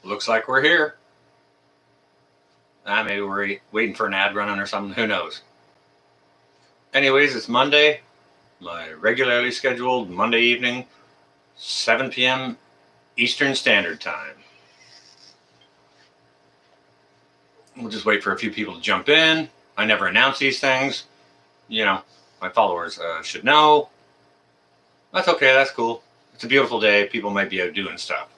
Looks like we're here. Maybe we're waiting for an ad running or something. Who knows? Anyways, it's Monday. My regularly scheduled Monday evening, 7 p.m. Eastern Standard Time. We'll just wait for a few people to jump in. I never announce these things. You know, my followers should know. That's okay. That's cool. It's a beautiful day. People might be out doing stuff.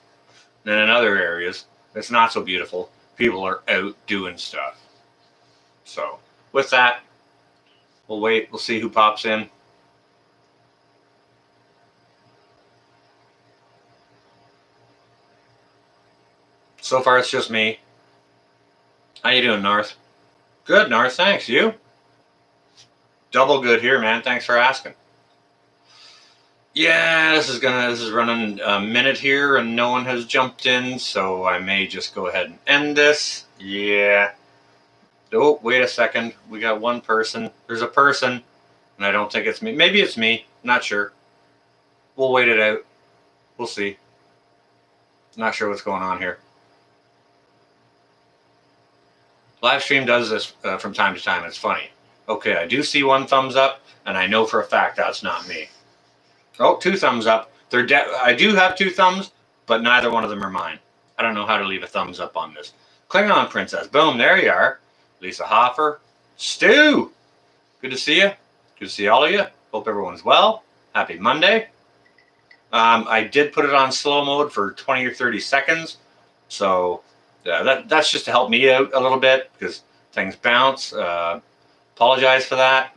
And in other areas, it's not so beautiful. People are out doing stuff. So with that, we'll wait. We'll see who pops in. So far, it's just me. How you doing, North? Good, North. Thanks. You? Double good here, man. Thanks for asking. Yeah, this is running a minute here, and no one has jumped in, so I may just go ahead and end this. Yeah. Oh, wait a second. We got one person. There's a person, and I don't think it's me. Maybe it's me. Not sure. We'll wait it out. We'll see. Not sure what's going on here. Livestream does this from time to time. It's funny. Okay, I do see one thumbs up, and I know for a fact that's not me. Oh, 2 thumbs up. I do have 2 thumbs, but neither one of them are mine. I don't know how to leave a thumbs up on this. Klingon Princess. Boom, there you are. Lisa Hoffer. Stu. Good to see you. Good to see all of you. Hope everyone's well. Happy Monday. I did put it on slow mode for 20 or 30 seconds. So that's just to help me out a little bit because things bounce. Apologize for that.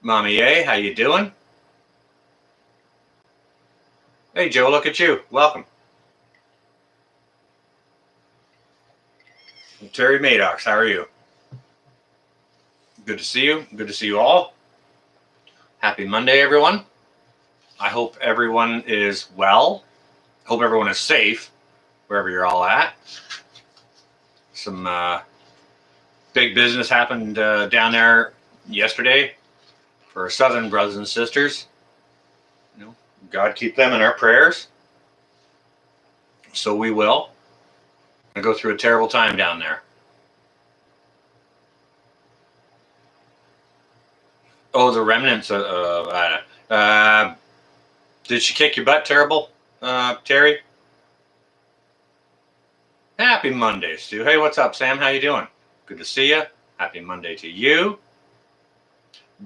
Mommy A, how you doing? Hey, Joe, look at you. Welcome. Terry Maddox, how are you? Good to see you. Good to see you all. Happy Monday, everyone. I hope everyone is well. Hope everyone is safe wherever you're all at. Some big business happened down there yesterday for our Southern brothers and sisters. You know, God keep them in our prayers. So we will. I go through a terrible time down there. Oh, the remnants. Did she kick your butt terrible, Terry? Happy Monday, Stu. Hey, what's up, Sam? How you doing? Good to see you. Happy Monday to you.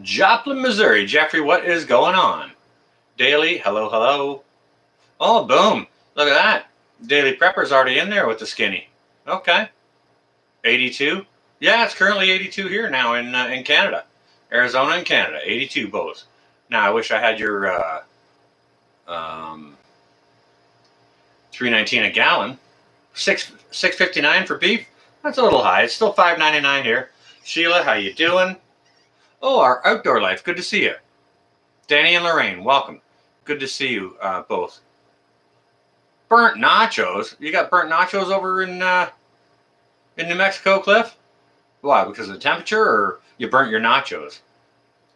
Joplin, Missouri. Jeffrey, what is going on? Daily, hello, hello. Oh, boom. Look at that. Daily Prepper's already in there with the skinny. Okay. 82. Yeah, it's currently 82 here now in Canada. Arizona and Canada. 82 both. Now, I wish I had your $3.19 a gallon. $6.59 for beef. That's a little high. It's still $5.99 here. Sheila, how you doing? Oh, our outdoor life. Good to see you. Danny and Lorraine, welcome. Good to see you both. Burnt nachos. You got burnt nachos over in New Mexico, Cliff? Why? Because of the temperature, or you burnt your nachos?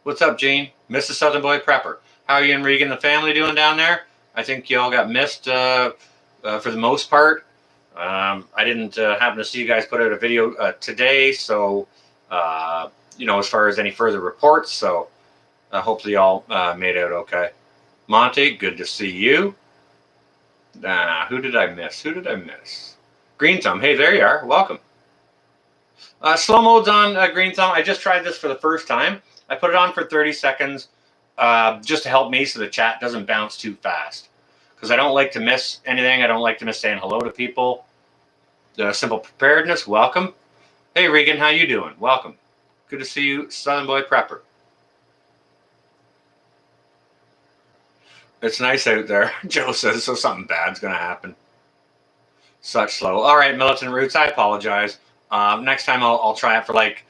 What's up, Gene? Mrs. Southern Boy Prepper. How are you and Regan, the family, doing down there? I think you all got missed for the most part. I didn't happen to see you guys put out a video today, so you know, as far as any further reports. So hopefully y'all made out okay. Monty, good to see you. Who did I miss? Who did I miss? Green Thumb. Hey, there you are. Welcome. Slow mode's on Green Thumb. I just tried this for the first time. I put it on for 30 seconds just to help me so the chat doesn't bounce too fast. Because I don't like to miss anything. I don't like to miss saying hello to people. Simple Preparedness, welcome. Hey, Regan, how you doing? Welcome. Good to see you, Southern Boy Prepper. It's nice out there. Joe says, so something bad's going to happen. Such slow. All right, Militant Roots, I apologize. Next time I'll try it for like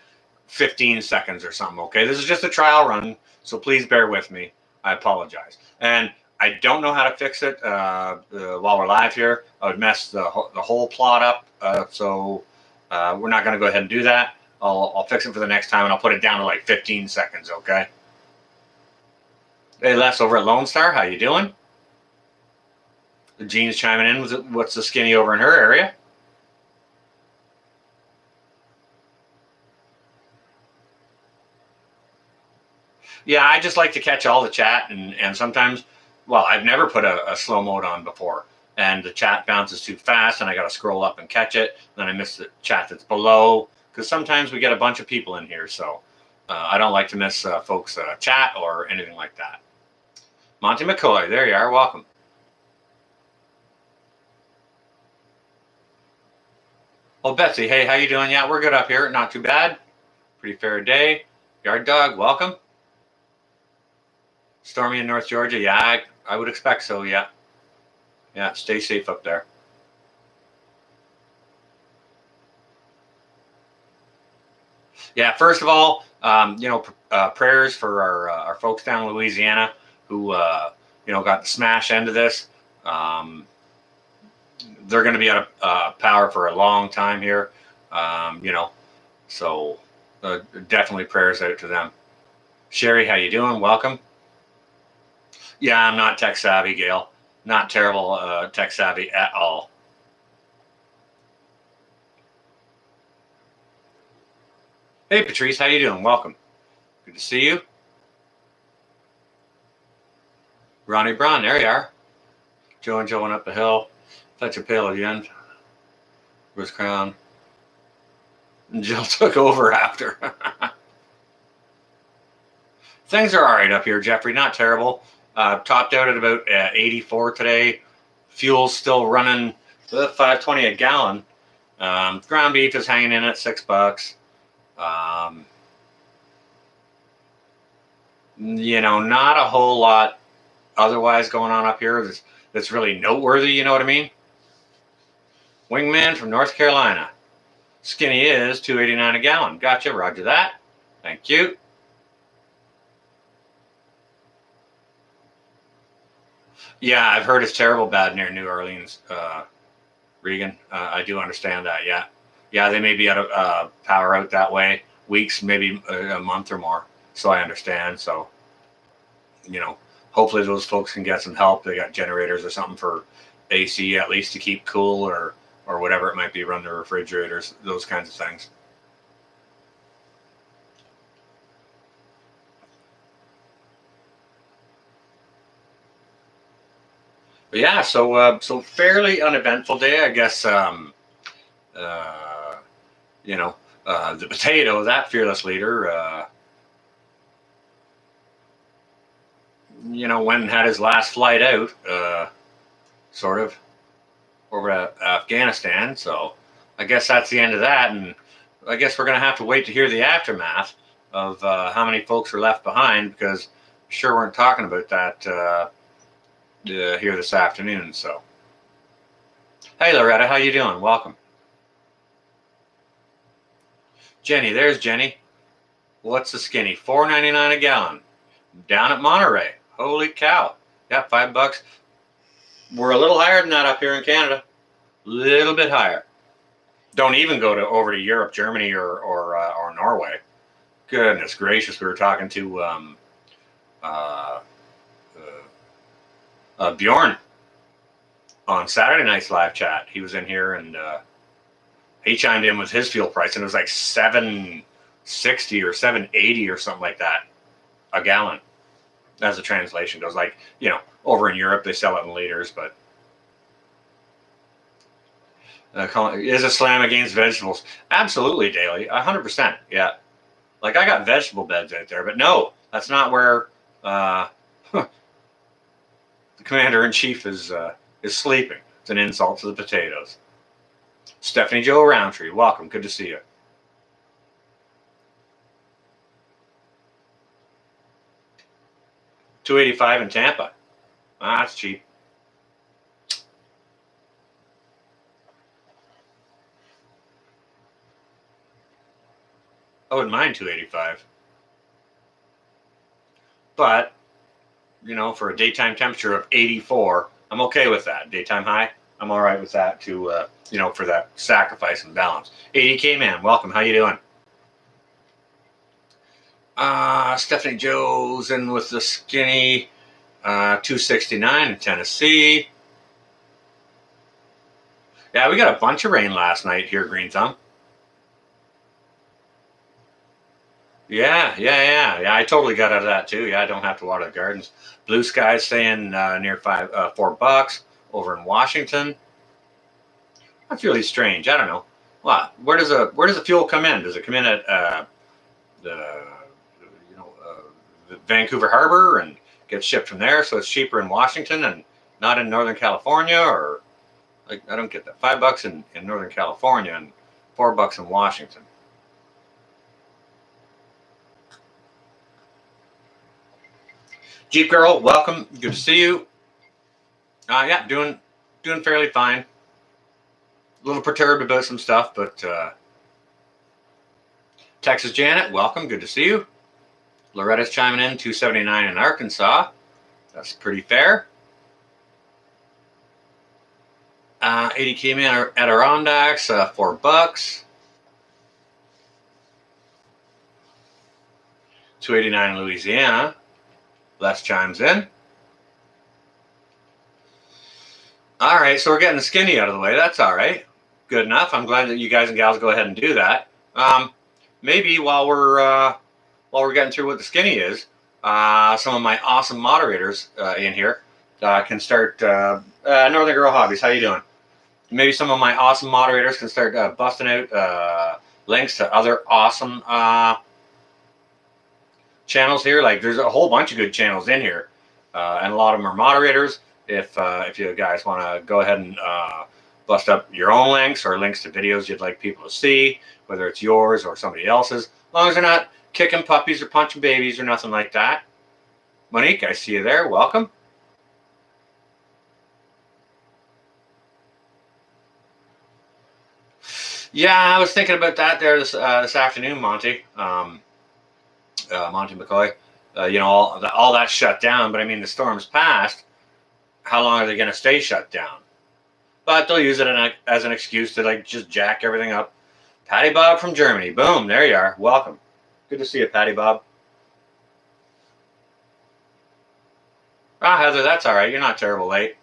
15 seconds or something, okay? This is just a trial run, so please bear with me. I apologize. And I don't know how to fix it while we're live here. I would mess the whole plot up, so we're not going to go ahead and do that. I'll fix it for the next time, and I'll put it down to like 15 seconds, okay? Hey, Les over at Lone Star, how you doing? Jean's chiming in. What's the skinny over in her area? Yeah, I just like to catch all the chat, and sometimes, well, I've never put a slow mode on before, and the chat bounces too fast, and I got to scroll up and catch it. Then I miss the chat that's below, because sometimes we get a bunch of people in here, so I don't like to miss folks' chat or anything like that. Monty McCoy, there you are. Welcome. Oh, Betsy, hey, how you doing? Yeah, we're good up here. Not too bad. Pretty fair day. Yard Dog, welcome. Stormy in North Georgia. Yeah, I would expect so. Yeah. Yeah, stay safe up there. Yeah, first of all, prayers for our folks down in Louisiana who got the smash end of this. They're going to be out of power for a long time here. So definitely prayers out to them. Sherry, how you doing? Welcome. Yeah, I'm not tech savvy, Gail. Not terrible tech savvy at all. Hey, Patrice, how you doing? Welcome. Good to see you. Ronnie Brown, there you are. Joe and Joe went up the hill. Fetch a pail again. Bruce Crown. And Jill took over after. Things are all right up here, Jeffrey. Not terrible. Topped out at about 84 today. Fuel's still running $5.20 a gallon. Ground beef is hanging in at $6. Not a whole lot otherwise going on up here that's really noteworthy. You know what I mean? Wingman from North Carolina. Skinny is $2.89 a gallon. Gotcha. Roger that. Thank you. Yeah, I've heard it's terrible bad near New Orleans, Regan. I do understand that. Yeah. Yeah, they may be out of power out that way. Weeks, maybe a month or more. So I understand. So, hopefully those folks can get some help. They got generators or something for AC at least to keep cool or whatever it might be, run their refrigerators, those kinds of things. But yeah, so fairly uneventful day, I guess. The potato, that fearless leader, went and had his last flight out, sort of, over to Afghanistan. So I guess that's the end of that. And I guess we're going to have to wait to hear the aftermath of how many folks are left behind, because we sure weren't talking about that here this afternoon. So, hey, Loretta, how you doing? Welcome. Jenny, there's Jenny. What's the skinny? $4.99 a gallon. Down at Monterey. Holy cow. Yeah, $5. We're a little higher than that up here in Canada. Little bit higher. Don't even go over to Europe, Germany, or Norway. Goodness gracious, we were talking to Bjorn on Saturday night's live chat. He was in here and he chimed in with his fuel price, and it was like $7.60 or $7.80 or something like that a gallon. As the translation goes, like, over in Europe they sell it in liters, but is a slam against vegetables? Absolutely, Daily, 100%. Yeah, like I got vegetable beds out there, but no, that's not where the commander-in-chief is sleeping. It's an insult to the potatoes. Stephanie Joe Roundtree, welcome. Good to see you. $2.85 in Tampa. That's cheap. I wouldn't mind $2.85. But, for a daytime temperature of 84, I'm okay with that. Daytime high, I'm all right with that too, for that sacrifice and balance. 80K man, welcome. How you doing? Stephanie Joe's in with the skinny, $2.69 in Tennessee. Yeah, we got a bunch of rain last night here, Green Thumb. Yeah. I totally got out of that too. Yeah, I don't have to water the gardens. Blue skies staying near $4 over in Washington. That's really strange. I don't know. Well, where does the fuel come in? Does it come in at the the Vancouver Harbor and gets shipped from there, so it's cheaper in Washington and not in Northern California? Or like, I don't get that. $5 in Northern California and $4 in Washington. Jeep Girl, welcome. Good to see you. Yeah, doing fairly fine. A little perturbed about some stuff, but Texas Janet, welcome. Good to see you. Loretta's chiming in, 279 in Arkansas. That's pretty fair. 80 came in at Adirondacks, $4. 289 in Louisiana. Les chimes in. All right, so we're getting the skinny out of the way. That's all right. Good enough. I'm glad that you guys and gals go ahead and do that. Maybe while we're getting through what the skinny is, some of my awesome moderators in here can start. Northern Girl Hobbies, how you doing? Maybe some of my awesome moderators can start busting out links to other awesome channels here. Like, there's a whole bunch of good channels in here, and a lot of them are moderators. If you guys want to go ahead and bust up your own links or links to videos you'd like people to see, whether it's yours or somebody else's, as long as they're not kicking puppies or punching babies or nothing like that. Monique, I see you there. Welcome. Yeah, I was thinking about that there this afternoon, Monty. Monty McCoy. All that shut down, but I mean, the storm's passed. How long are they going to stay shut down? But they'll use it as an excuse to like just jack everything up. Patty Bob from Germany. Boom, there you are. Welcome. Good to see you, Patty Bob. Heather, that's all right. You're not terrible late.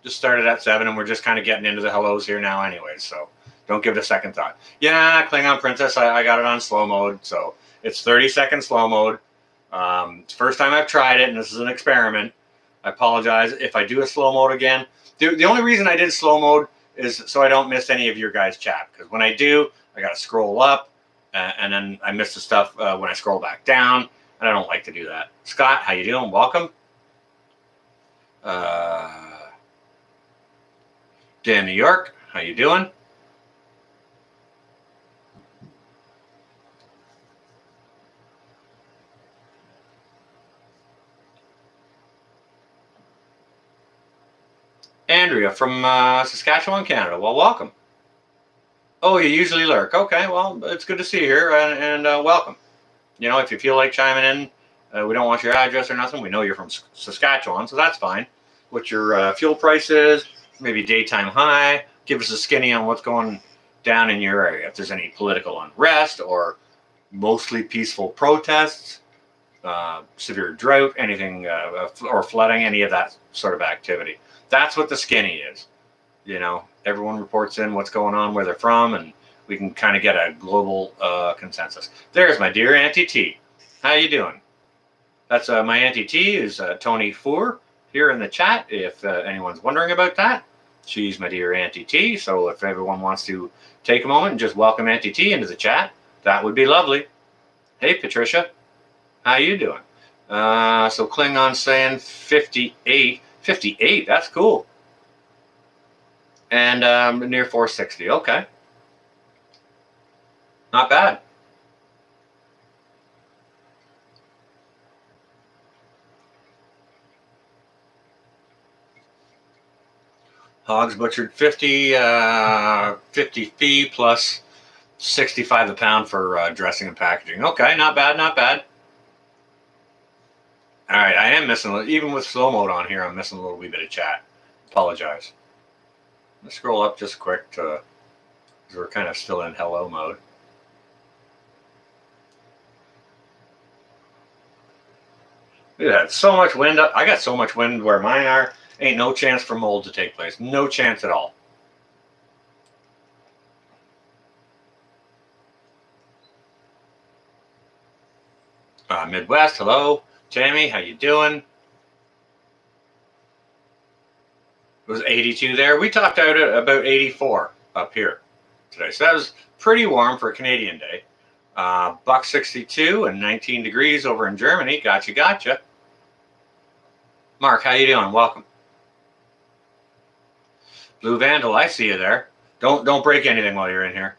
Just started at 7, and we're just kind of getting into the hellos here now anyway, so don't give it a second thought. Yeah, Klingon Princess, I got it on slow mode, so it's 30-second slow mode. It's the first time I've tried it, and this is an experiment. I apologize if I do a slow mode again. The only reason I did slow mode is so I don't miss any of your guys' chat, because when I do, I got to scroll up, and then I miss the stuff when I scroll back down, and I don't like to do that. Scott, how you doing? Welcome. Dan, New York, how you doing? Andrea from Saskatchewan, Canada. Well, welcome. Oh, you usually lurk. Okay, well, it's good to see you here, and welcome. If you feel like chiming in, we don't want your address or nothing. We know you're from Saskatchewan, so that's fine. What your fuel price is, maybe daytime high. Give us a skinny on what's going down in your area. If there's any political unrest or mostly peaceful protests, severe drought, anything, or flooding, any of that sort of activity. That's what the skinny is. Everyone reports in what's going on, where they're from, and we can kind of get a global consensus. There's my dear Auntie T. How you doing? That's my Auntie T is Tony Four here in the chat, if anyone's wondering about that. She's my dear Auntie T, so if everyone wants to take a moment and just welcome Auntie T into the chat, that would be lovely. Hey, Patricia. How you doing? So Klingon saying 58. 58, that's cool. And near 460. Okay. Not bad. Hogs butchered 50 fee plus 65 a pound for dressing and packaging. Okay, not bad, not bad. All right, I am missing, even with slow mode on here, I'm missing a little wee bit of chat. Apologize. Let's scroll up just quick because we're kind of still in hello mode. We had so much wind up. I got so much wind where mine are. Ain't no chance for mold to take place. No chance at all. Midwest, hello. Tammy, how you doing? It was 82 there. We topped out at about 84 up here today. So that was pretty warm for a Canadian day. Buck 62 and 19 degrees over in Germany. Gotcha. Mark, how you doing? Welcome. Blue Vandal, I see you there. Don't break anything while you're in here.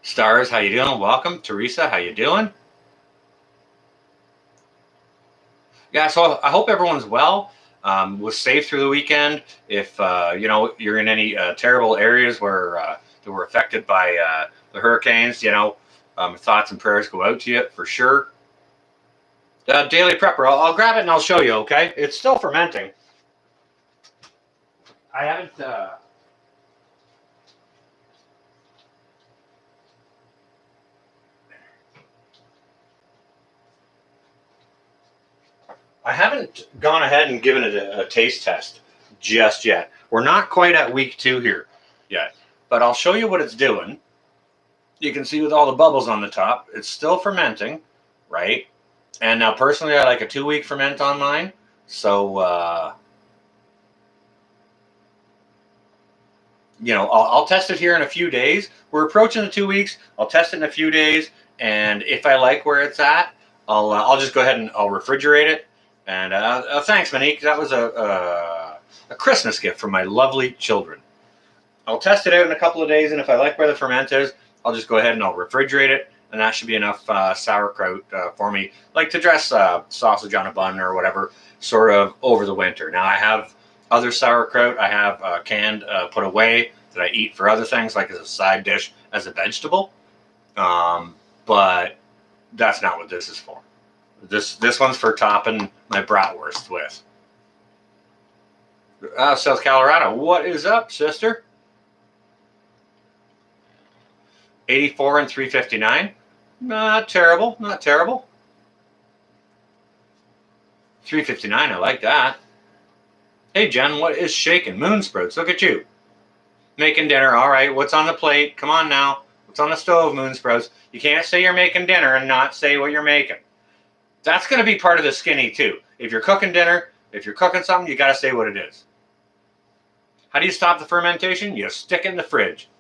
Stars, how you doing? Welcome. Teresa, how you doing? Yeah, so I hope everyone's well. Was safe through the weekend. If you're in any terrible areas where that were affected by the hurricanes, thoughts and prayers go out to you for sure. Daily Prepper, I'll grab it and I'll show you. Okay, it's still fermenting. I haven't. I haven't gone ahead and given it a taste test just yet. We're not quite at week 2 here yet, but I'll show you what it's doing. You can see with all the bubbles on the top, it's still fermenting, right? And now personally, I like a 2-week ferment on mine. So, I'll test it here in a few days. We're approaching the 2 weeks. I'll test it in a few days. And if I like where it's at, I'll just go ahead and I'll refrigerate it. And thanks, Monique. That was a Christmas gift from my lovely children. I'll test it out in a couple of days, and if I like where the ferment is, I'll just go ahead and I'll refrigerate it, and that should be enough sauerkraut for me, like to dress sausage on a bun or whatever, sort of over the winter. Now, I have other sauerkraut I have canned, put away, that I eat for other things, like as a side dish, as a vegetable, but that's not what this is for. This one's for topping my bratwurst with. South Colorado, what is up, sister? 84 and 359. Not terrible. 359, I like that. Hey, Jen, what is shaking? Moon sprouts, look at you. Making dinner, all right, what's on the plate? Come on now. What's on the stove, moon sprouts? You can't say you're making dinner and not say what you're making. That's going to be part of the skinny, too. If you're cooking dinner, if you're cooking something, you got to say what it is. How do you stop the fermentation? You stick it in the fridge.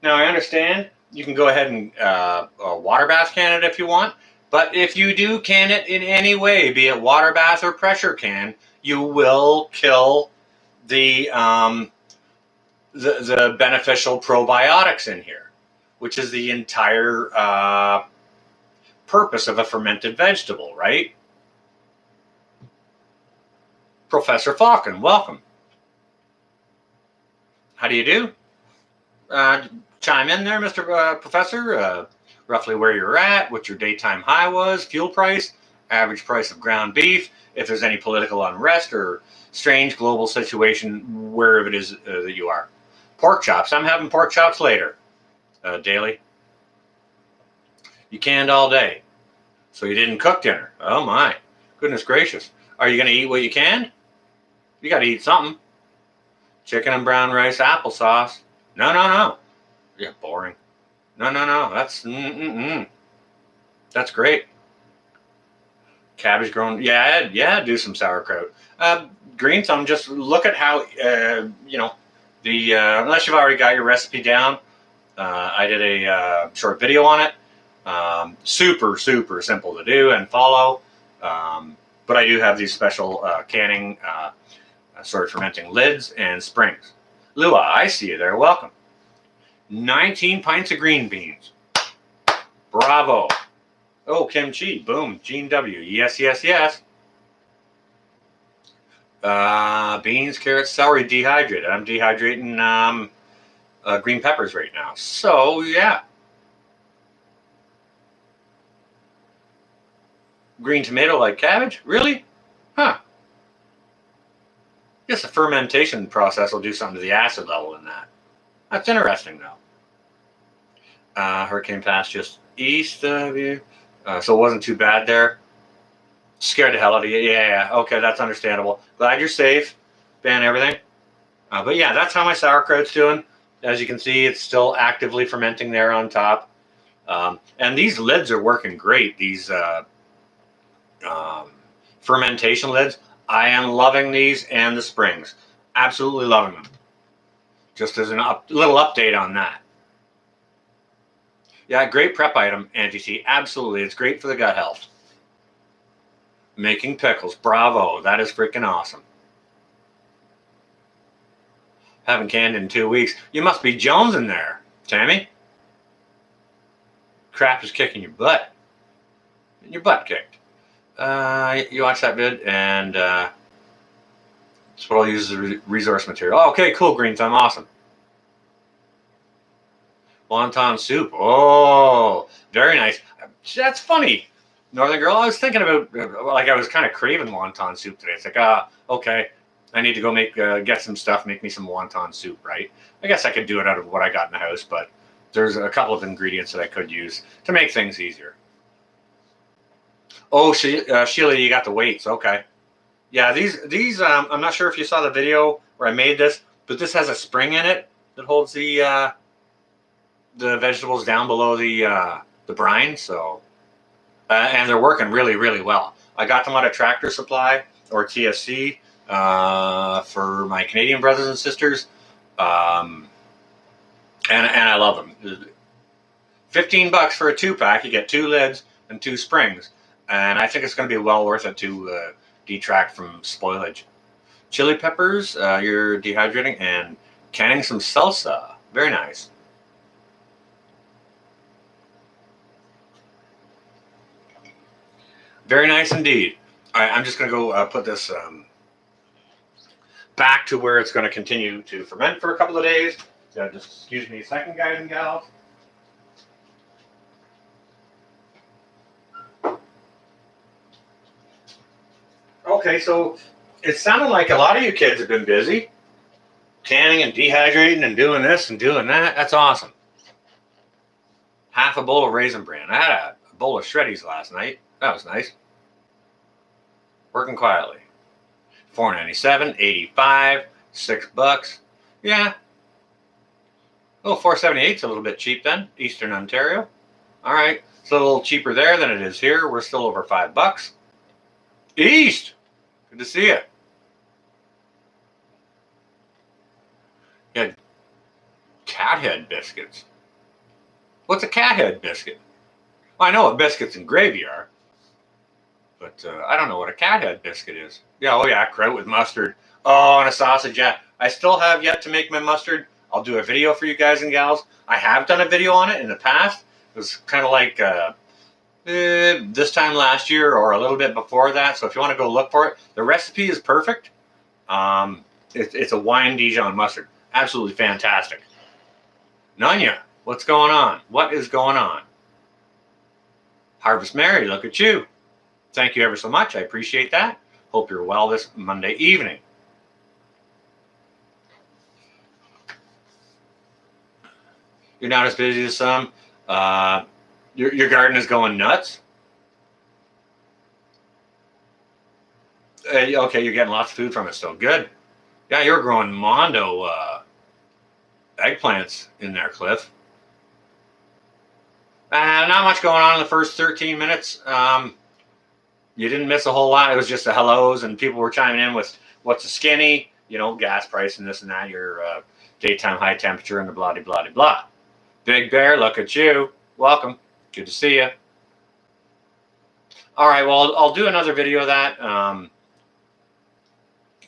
Now, I understand you can go ahead and water bath can it if you want, but if you do can it in any way, be it water bath or pressure can, you will kill the beneficial probiotics in here, which is the entire purpose of a fermented vegetable, right? Professor Falcon, welcome. How do you do? Chime in there, Mr. Professor. Roughly where you're at, what your daytime high was, fuel price, average price of ground beef, if there's any political unrest or strange global situation wherever it is that you are. Pork chops. I'm having pork chops later, Daily. You canned all day, so you didn't cook dinner. Oh my, goodness gracious. Are you going to eat what you canned? You got to eat something. Chicken and brown rice, applesauce. No. Yeah, boring. No. That's That's great. Cabbage grown. Yeah. Do some sauerkraut. Green thumb. Just look at how unless you've already got your recipe down. I did a short video on it. Super simple to do and follow. But I do have these special canning, fermenting lids and springs. Lua, I see you there. Welcome. 19 pints of green beans. Bravo. Oh, kimchi. Boom. Gene W. Yes. Beans, carrots, celery, dehydrated. I'm dehydrating green peppers right now. So, yeah. Green tomato like cabbage? Really? Huh. Guess the fermentation process will do something to the acid level in that. That's interesting, though. Hurricane passed just east of you, so it wasn't too bad there. Scared the hell out of you. Yeah. Okay, that's understandable. Glad you're safe. Ban everything. But yeah, that's how my sauerkraut's doing. As you can see, it's still actively fermenting there on top. And these lids are working great. These um, fermentation lids. I am loving these and the springs. Absolutely loving them. Just as a little update on that. Yeah, great prep item, Auntie T. Absolutely. It's great for the gut health. Making pickles. Bravo. That is freaking awesome. Haven't canned in 2 weeks. You must be Jones in there, Tammy. Crap is kicking your butt. Your butt kicked. You watch that vid, and that's what I'll use as a resource material. Oh, okay, cool, Green Thumb. Awesome. Wonton soup. Oh, very nice. That's funny. Northern Girl, I was thinking about, like, I was kind of craving wonton soup today. It's like, okay, I need to go get some stuff, make me some wonton soup, right? I guess I could do it out of what I got in the house, but there's a couple of ingredients that I could use to make things easier. Oh, Sheila, you got the weights. Okay. Yeah, these I'm not sure if you saw the video where I made this, but this has a spring in it that holds the vegetables down below the brine. So and they're working really, really well. I got them out of Tractor Supply or TSC for my Canadian brothers and sisters, and I love them. $15 for a 2-pack. You get 2 lids and 2 springs, and I think it's going to be well worth it to detract from spoilage. Chili peppers, you're dehydrating and canning some salsa. Very nice. Very nice indeed. All right, I'm just going to go put this back to where it's going to continue to ferment for a couple of days. So just excuse me a second, guys and gals. Okay, so it sounded like a lot of you kids have been busy canning and dehydrating and doing this and doing that. That's awesome. Half a bowl of Raisin Bran. I had a bowl of Shreddies last night. That was nice. Working quietly. $4.97, 85, $6. Yeah. Oh, 478 is a little bit cheap then. Eastern Ontario. All right. It's a little cheaper there than it is here. We're still over $5. East. Good to see you. Yeah. Cat head biscuits. What's a cat head biscuit? Well, I know what biscuits and gravy are, but I don't know what a cat head biscuit is. Yeah, oh yeah, kraut with mustard. Oh, and a sausage. Yeah, I still have yet to make my mustard. I'll do a video for you guys and gals. I have done a video on it in the past. It was kind of like this time last year or a little bit before that. So if you want to go look for it, the recipe is perfect. It's a wine Dijon mustard. Absolutely fantastic. Nanya, what's going on? What is going on? Harvest Mary, look at you. Thank you ever so much. I appreciate that. Hope you're well this Monday evening. You're not as busy as some. Your garden is going nuts. Okay, you're getting lots of food from it still. Good. Yeah, you're growing Mondo eggplants in there, Cliff. Not much going on in the first 13 minutes. You didn't miss a whole lot. It was just the hellos, and people were chiming in with what's a skinny, gas price and this and that, your daytime high temperature and the blah, blah, blah, blah. Big Bear, look at you. Welcome. Good to see you. All right, well, I'll do another video of that,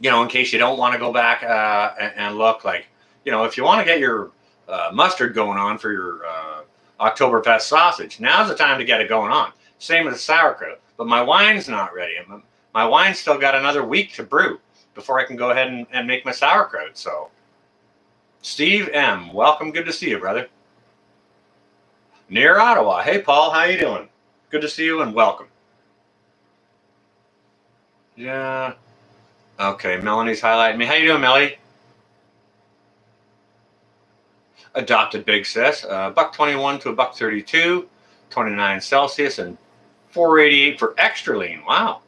in case you don't want to go back and look. Like, if you want to get your mustard going on for your Oktoberfest sausage, now's the time to get it going on. Same with the sauerkraut. But my wine's not ready. My wine's still got another week to brew before I can go ahead and make my sauerkraut. So, Steve M., welcome. Good to see you, brother. Near Ottawa. Hey, Paul, how you doing? Good to see you and welcome. Yeah. Okay, Melanie's highlighting me. How you doing, Melanie? Adopted big sis. $1.21 to $1.32, 29 Celsius, and $4.88 for extra lean. Wow.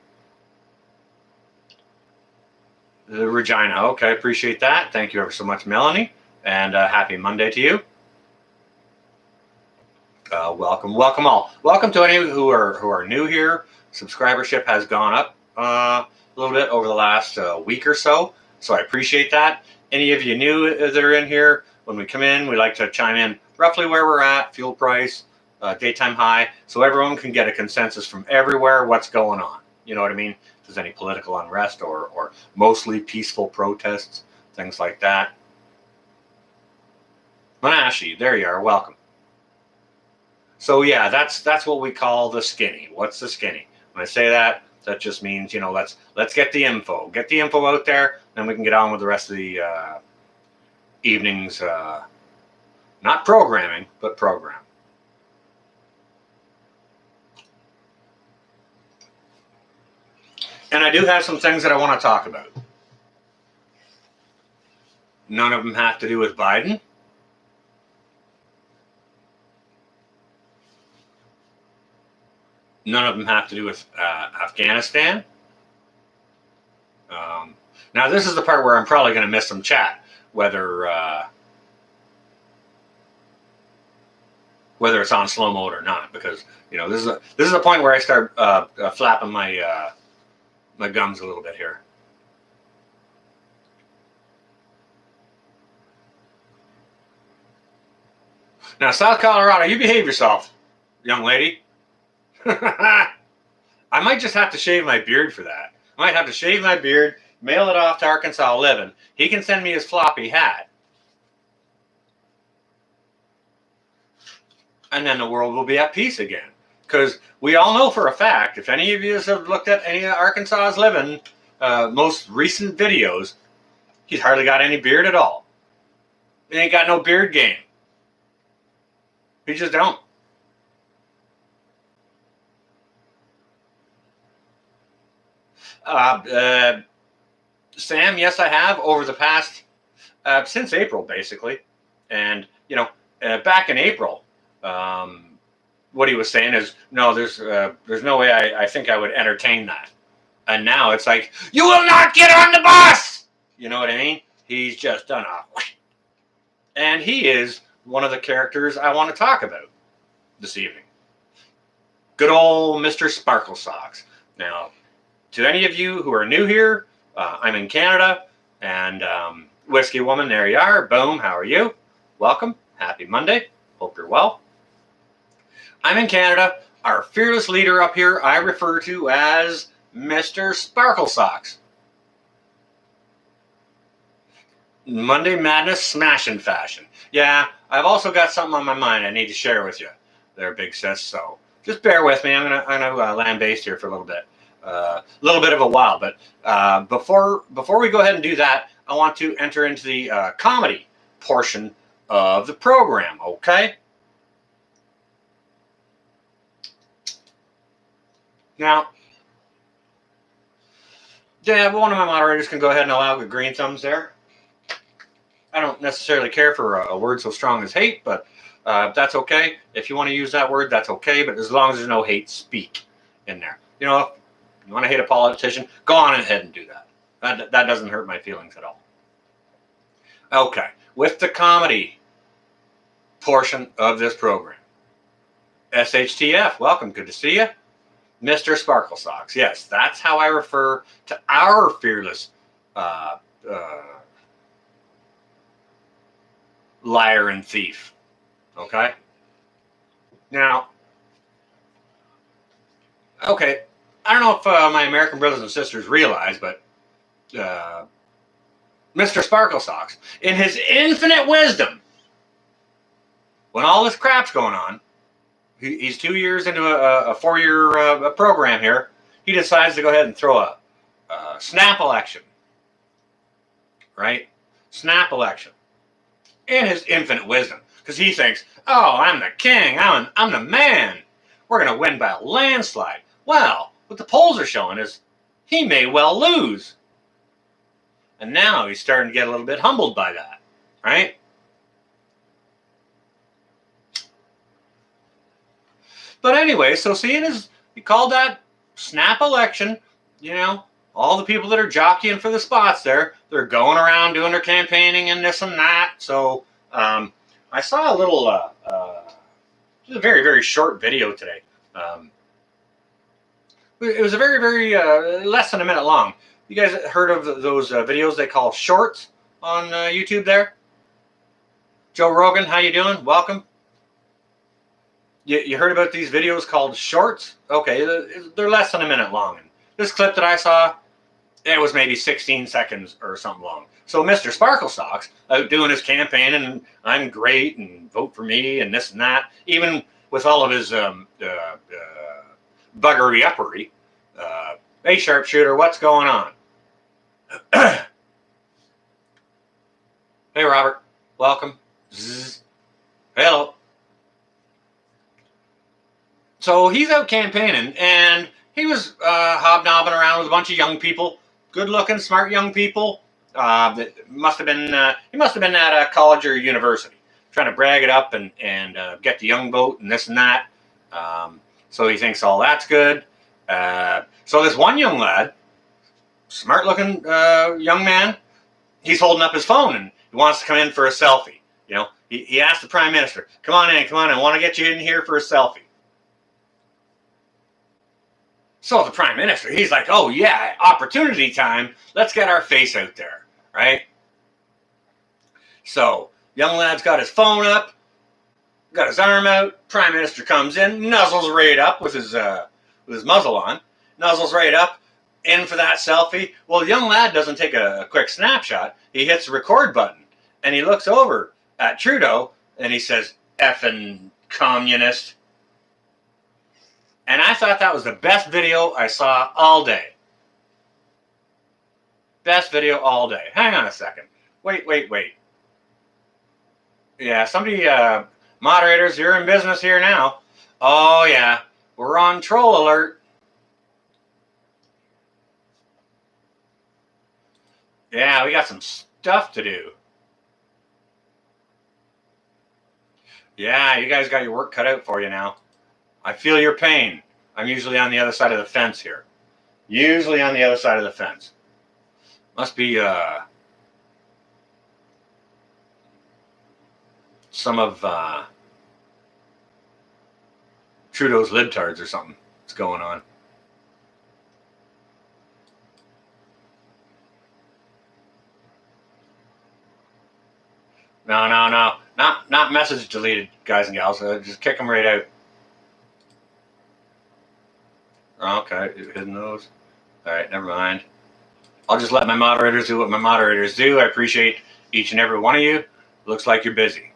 Regina. Okay, appreciate that. Thank you ever so much, Melanie. And happy Monday to you. Welcome all. Welcome to any who are new here. Subscribership has gone up a little bit over the last week or so, so I appreciate that. Any of you new that are in here, when we come in, we like to chime in roughly where we're at, fuel price, daytime high, so everyone can get a consensus from everywhere what's going on. You know what I mean? If there's any political unrest or mostly peaceful protests, things like that. Manashi, there you are. Welcome. So yeah, that's what we call the skinny. What's the skinny? When I say that, that just means, let's get the info. Get the info out there, then we can get on with the rest of the evening's, not programming, but program. And I do have some things that I want to talk about. None of them have to do with Biden. None of them have to do with Afghanistan. Now, this is the part where I'm probably going to miss some chat, whether it's on slow mode or not, because this is a point where I start flapping my my gums a little bit here. Now, South Colorado, you behave yourself, young lady. I might just have to shave my beard for that. I might have to shave my beard, mail it off to Arkansas Living. He can send me his floppy hat. And then the world will be at peace again. Because we all know for a fact, if any of you have looked at any of Arkansas Living most recent videos, he's hardly got any beard at all. He ain't got no beard game. He just don't. Sam, yes, I have over the past since April, basically. And back in April, what he was saying is, no, there's no way I think I would entertain that. And now it's like, you will not get on the bus. You know what I mean? He's just done a, and he is one of the characters I want to talk about this evening. Good old Mr. Sparkle Socks. Now, to any of you who are new here, I'm in Canada, and Whiskey Woman, there you are. Boom, how are you? Welcome. Happy Monday. Hope you're well. I'm in Canada. Our fearless leader up here I refer to as Mr. Sparkle Socks. Monday Madness Smashing Fashion. Yeah, I've also got something on my mind I need to share with you there, Big Sis, so just bear with me. I'm gonna land based here for a little bit. A little bit of a while, but before we go ahead and do that, I want to enter into the comedy portion of the program, okay? Now, yeah, one of my moderators can go ahead and allow the green thumbs there. I don't necessarily care for a word so strong as hate, but that's okay. If you want to use that word, that's okay, but as long as there's no hate speak in there. If you want to hate a politician, go on ahead and do that. That doesn't hurt my feelings at all. Okay, with the comedy portion of this program. SHTF, welcome, good to see you. Mr. Sparkle Socks, yes, that's how I refer to our fearless liar and thief, okay? Now, okay, I don't know if my American brothers and sisters realize, but Mr. Sparkle Socks, in his infinite wisdom, when all this crap's going on, he's 2 years into a 4-year program here, he decides to go ahead and throw a snap election, right? Snap election. In his infinite wisdom, because he thinks, oh, I'm the king, I'm the man, we're going to win by a landslide. Well, what the polls are showing is he may well lose. And now he's starting to get a little bit humbled by that, right? But anyway, so seeing as he called that snap election, all the people that are jockeying for the spots there, they're going around doing their campaigning and this and that. So I saw a little, just a very, very short video today. It was a very, very, less than a minute long. You guys heard of those videos they call shorts on YouTube there? Joe Rogan, how you doing? Welcome. You heard about these videos called shorts? Okay, they're less than a minute long. And this clip that I saw, it was maybe 16 seconds or something long. So Mr. Sparkle Socks out doing his campaign, and I'm great, and vote for me, and this and that. Even with all of his buggery-uppery. Hey, sharpshooter, what's going on? Hey, Robert, welcome. Zzz. Hello. So he's out campaigning, and he was hobnobbing around with a bunch of young people, good-looking, smart young people. That must have been he must have been at a college or university, trying to brag it up and get the young vote and this and that. So he thinks all that's good. So this one young lad, smart-looking young man, he's holding up his phone and he wants to come in for a selfie. You know, he asked the prime minister, come on in, I want to get you in here for a selfie. So the prime minister, he's like, oh yeah, opportunity time. Let's get our face out there, right? So young lad's got his phone up, got his arm out. Prime minister comes in, nuzzles right up with his muzzle on, nuzzles right up, in for that selfie. Well, the young lad doesn't take a quick snapshot. He hits the record button, and he looks over at Trudeau, and he says, effing communist. And I thought that was the best video I saw all day. Best video all day. Hang on a second. Wait. Yeah, somebody, moderators, you're in business here now. Oh, yeah, we're on troll alert. Yeah, we got some stuff to do. Yeah, you guys got your work cut out for you now. I feel your pain. I'm usually on the other side of the fence here. Usually on the other side of the fence. Must be some of Trudeau's libtards or something that's going on. No. Not message deleted, guys and gals. Just kick them right out. Okay, hidden those. All right, never mind. I'll just let my moderators do what my moderators do. I appreciate each and every one of you. Looks like you're busy.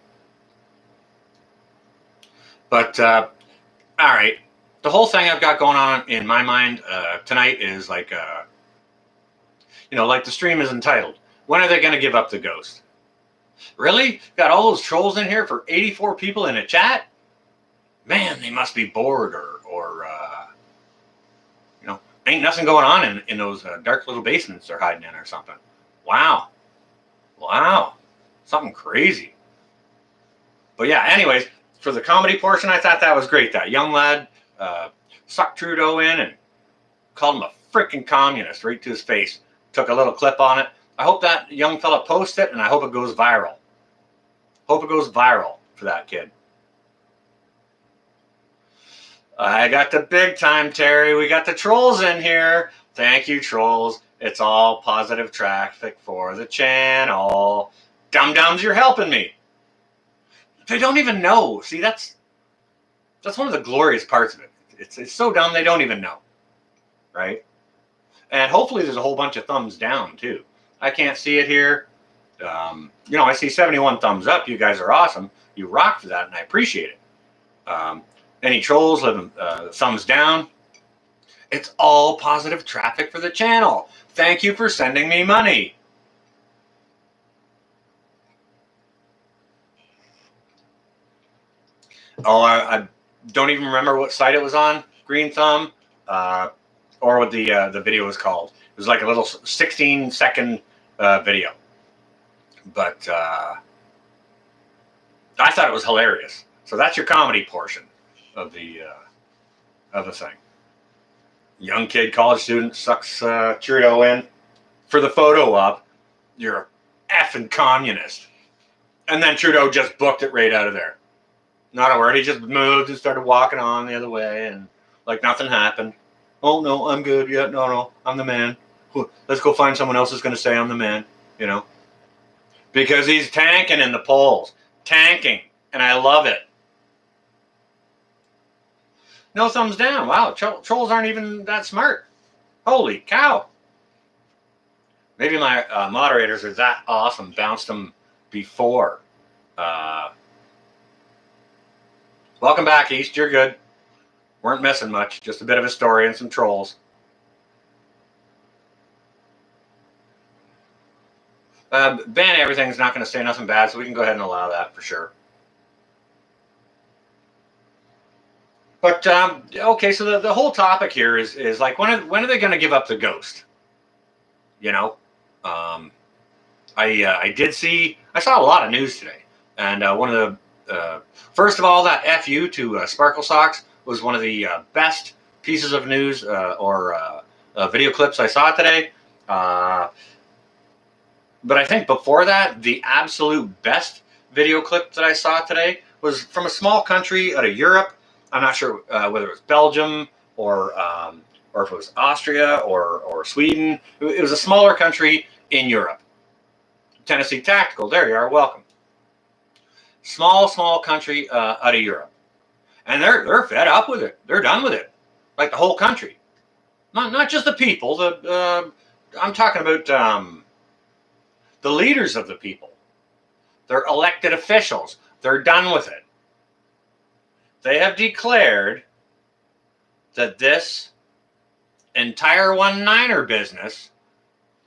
But, all right. The whole thing I've got going on in my mind tonight is like, like the stream is entitled, when are they going to give up the ghost? Really? Got all those trolls in here for 84 people in a chat? Man, they must be bored or ain't nothing going on in those dark little basements they're hiding in or something. Wow. Something crazy. But yeah, anyways, for the comedy portion, I thought that was great. That young lad sucked Trudeau in and called him a freaking communist right to his face. Took a little clip on it. I hope that young fella posts it, and I hope it goes viral. Hope it goes viral for that kid. I got the big time, Terry. We got the trolls in here. Thank you, trolls. It's all positive traffic for the channel. Dum-dums, you're helping me. They don't even know. See, that's one of the glorious parts of it. It's so dumb they don't even know, right? And hopefully there's a whole bunch of thumbs down, too. I can't see it here. I see 71 thumbs up. You guys are awesome. You rock for that, and I appreciate it. Any trolls living thumbs down? It's all positive traffic for the channel. Thank you for sending me money. Oh, I don't even remember what site it was on. Green Thumb, or what the video was called. It was like a little 16-second video. But I thought it was hilarious. So that's your comedy portion of the thing. Young kid, college student, sucks Trudeau in for the photo op. You're a effing communist. And then Trudeau just booked it right out of there. Not a word. He just moved and started walking on the other way, and like nothing happened. Oh no, I'm good. Yeah, no, I'm the man. Let's go find someone else who's going to say I'm the man. You know, because he's tanking in the polls, tanking, and I love it. No thumbs down. Wow, trolls aren't even that smart. Holy cow. Maybe my moderators are that awesome. Bounced them before. Welcome back, East. You're good. Weren't missing much. Just a bit of a story and some trolls. Ban everything's not going to say nothing bad, so we can go ahead and allow that for sure. But okay, so the whole topic here is like when are they going to give up the ghost? You know, I saw a lot of news today, and one of the first of all, that FU to Sparkle Socks was one of the best pieces of news or video clips I saw today. But I think before that, the absolute best video clip that I saw today was from a small country out of Europe. I'm not sure whether it was Belgium or if it was Austria or Sweden. It was a smaller country in Europe. Tennessee Tactical, there you are, welcome. Small country out of Europe. And they're fed up with it. They're done with it. Like the whole country. Not just the people. I'm talking about the leaders of the people. They're elected officials. They're done with it. They have declared that this entire 1-9er business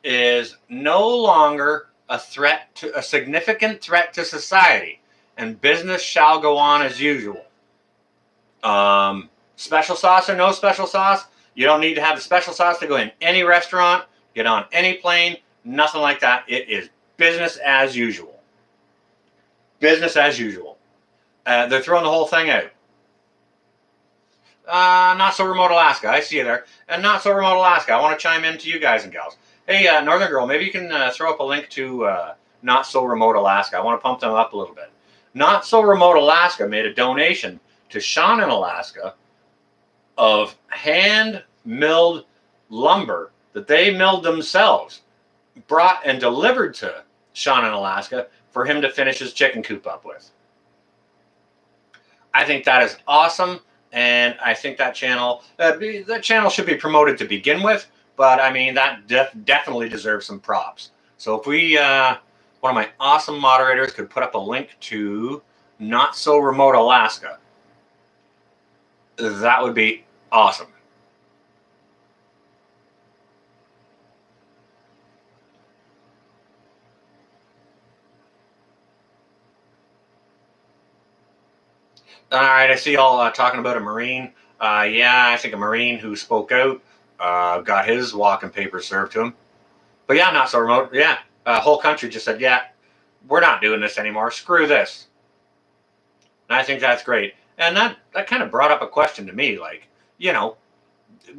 is no longer a significant threat to society, and business shall go on as usual. Special sauce or no special sauce, you don't need to have the special sauce to go in any restaurant, get on any plane, nothing like that. It is business as usual. Business as usual. They're throwing the whole thing out. Not so remote Alaska, I see you there. And not so remote Alaska, I want to chime in to you guys and gals. Hey, Northern Girl, maybe you can throw up a link to Not So Remote Alaska. I want to pump them up a little bit. Not So Remote Alaska made a donation to Sean in Alaska of hand-milled lumber that they milled themselves, brought and delivered to Sean in Alaska for him to finish his chicken coop up with. I think that is awesome, and I think that channel should be promoted to begin with. But I mean, that definitely deserves some props. So if we, one of my awesome moderators could put up a link to Not So Remote Alaska, that would be awesome. All right, I see y'all talking about a Marine. Yeah, I think a Marine who spoke out got his walking papers served to him. But yeah, not so remote. Yeah, whole country just said, yeah, we're not doing this anymore. Screw this. And I think that's great. And that kind of brought up a question to me, like, you know,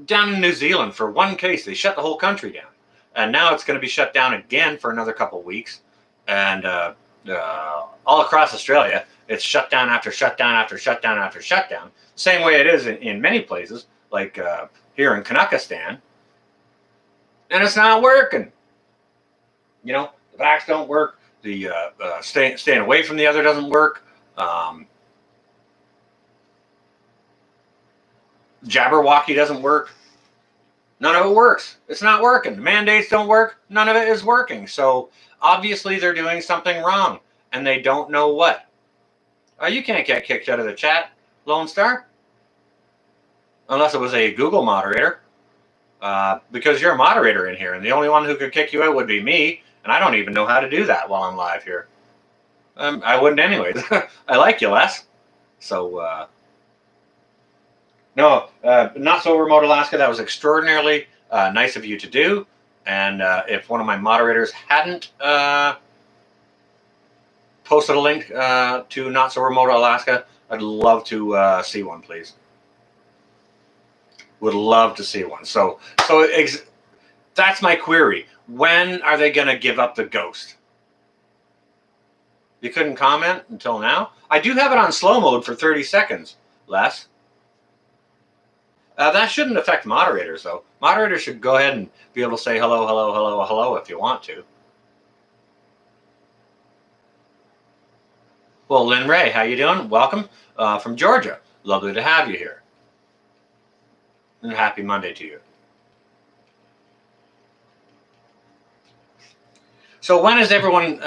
down in New Zealand, for one case, they shut the whole country down. And now it's going to be shut down again for another couple of weeks. And all across Australia, it's shut down after shutdown after shutdown after shutdown. Same way it is in many places, like here in Kanakistan. And it's not working. You know, the vax don't work. The staying away from the other doesn't work. Jabberwocky doesn't work. None of it works. It's not working. The mandates don't work. None of it is working. So obviously they're doing something wrong, and they don't know what. You can't get kicked out of the chat, Lone Star, unless it was a Google moderator, because you're a moderator in here, and the only one who could kick you out would be me, and I don't even know how to do that while I'm live here. I wouldn't anyways. I like you, Les. So, no, not so remote Alaska. That was extraordinarily nice of you to do. And if one of my moderators hadn't posted a link to Not So Remote Alaska, I'd love to see one, please. Would love to see one. So that's my query. When are they going to give up the ghost? You couldn't comment until now? I do have it on slow mode for 30 seconds, Les. That shouldn't affect moderators, though. Moderators should go ahead and be able to say hello, hello, hello, hello if you want to. Well, Lynn Ray, how you doing? Welcome from Georgia. Lovely to have you here. And happy Monday to you. So when is everyone,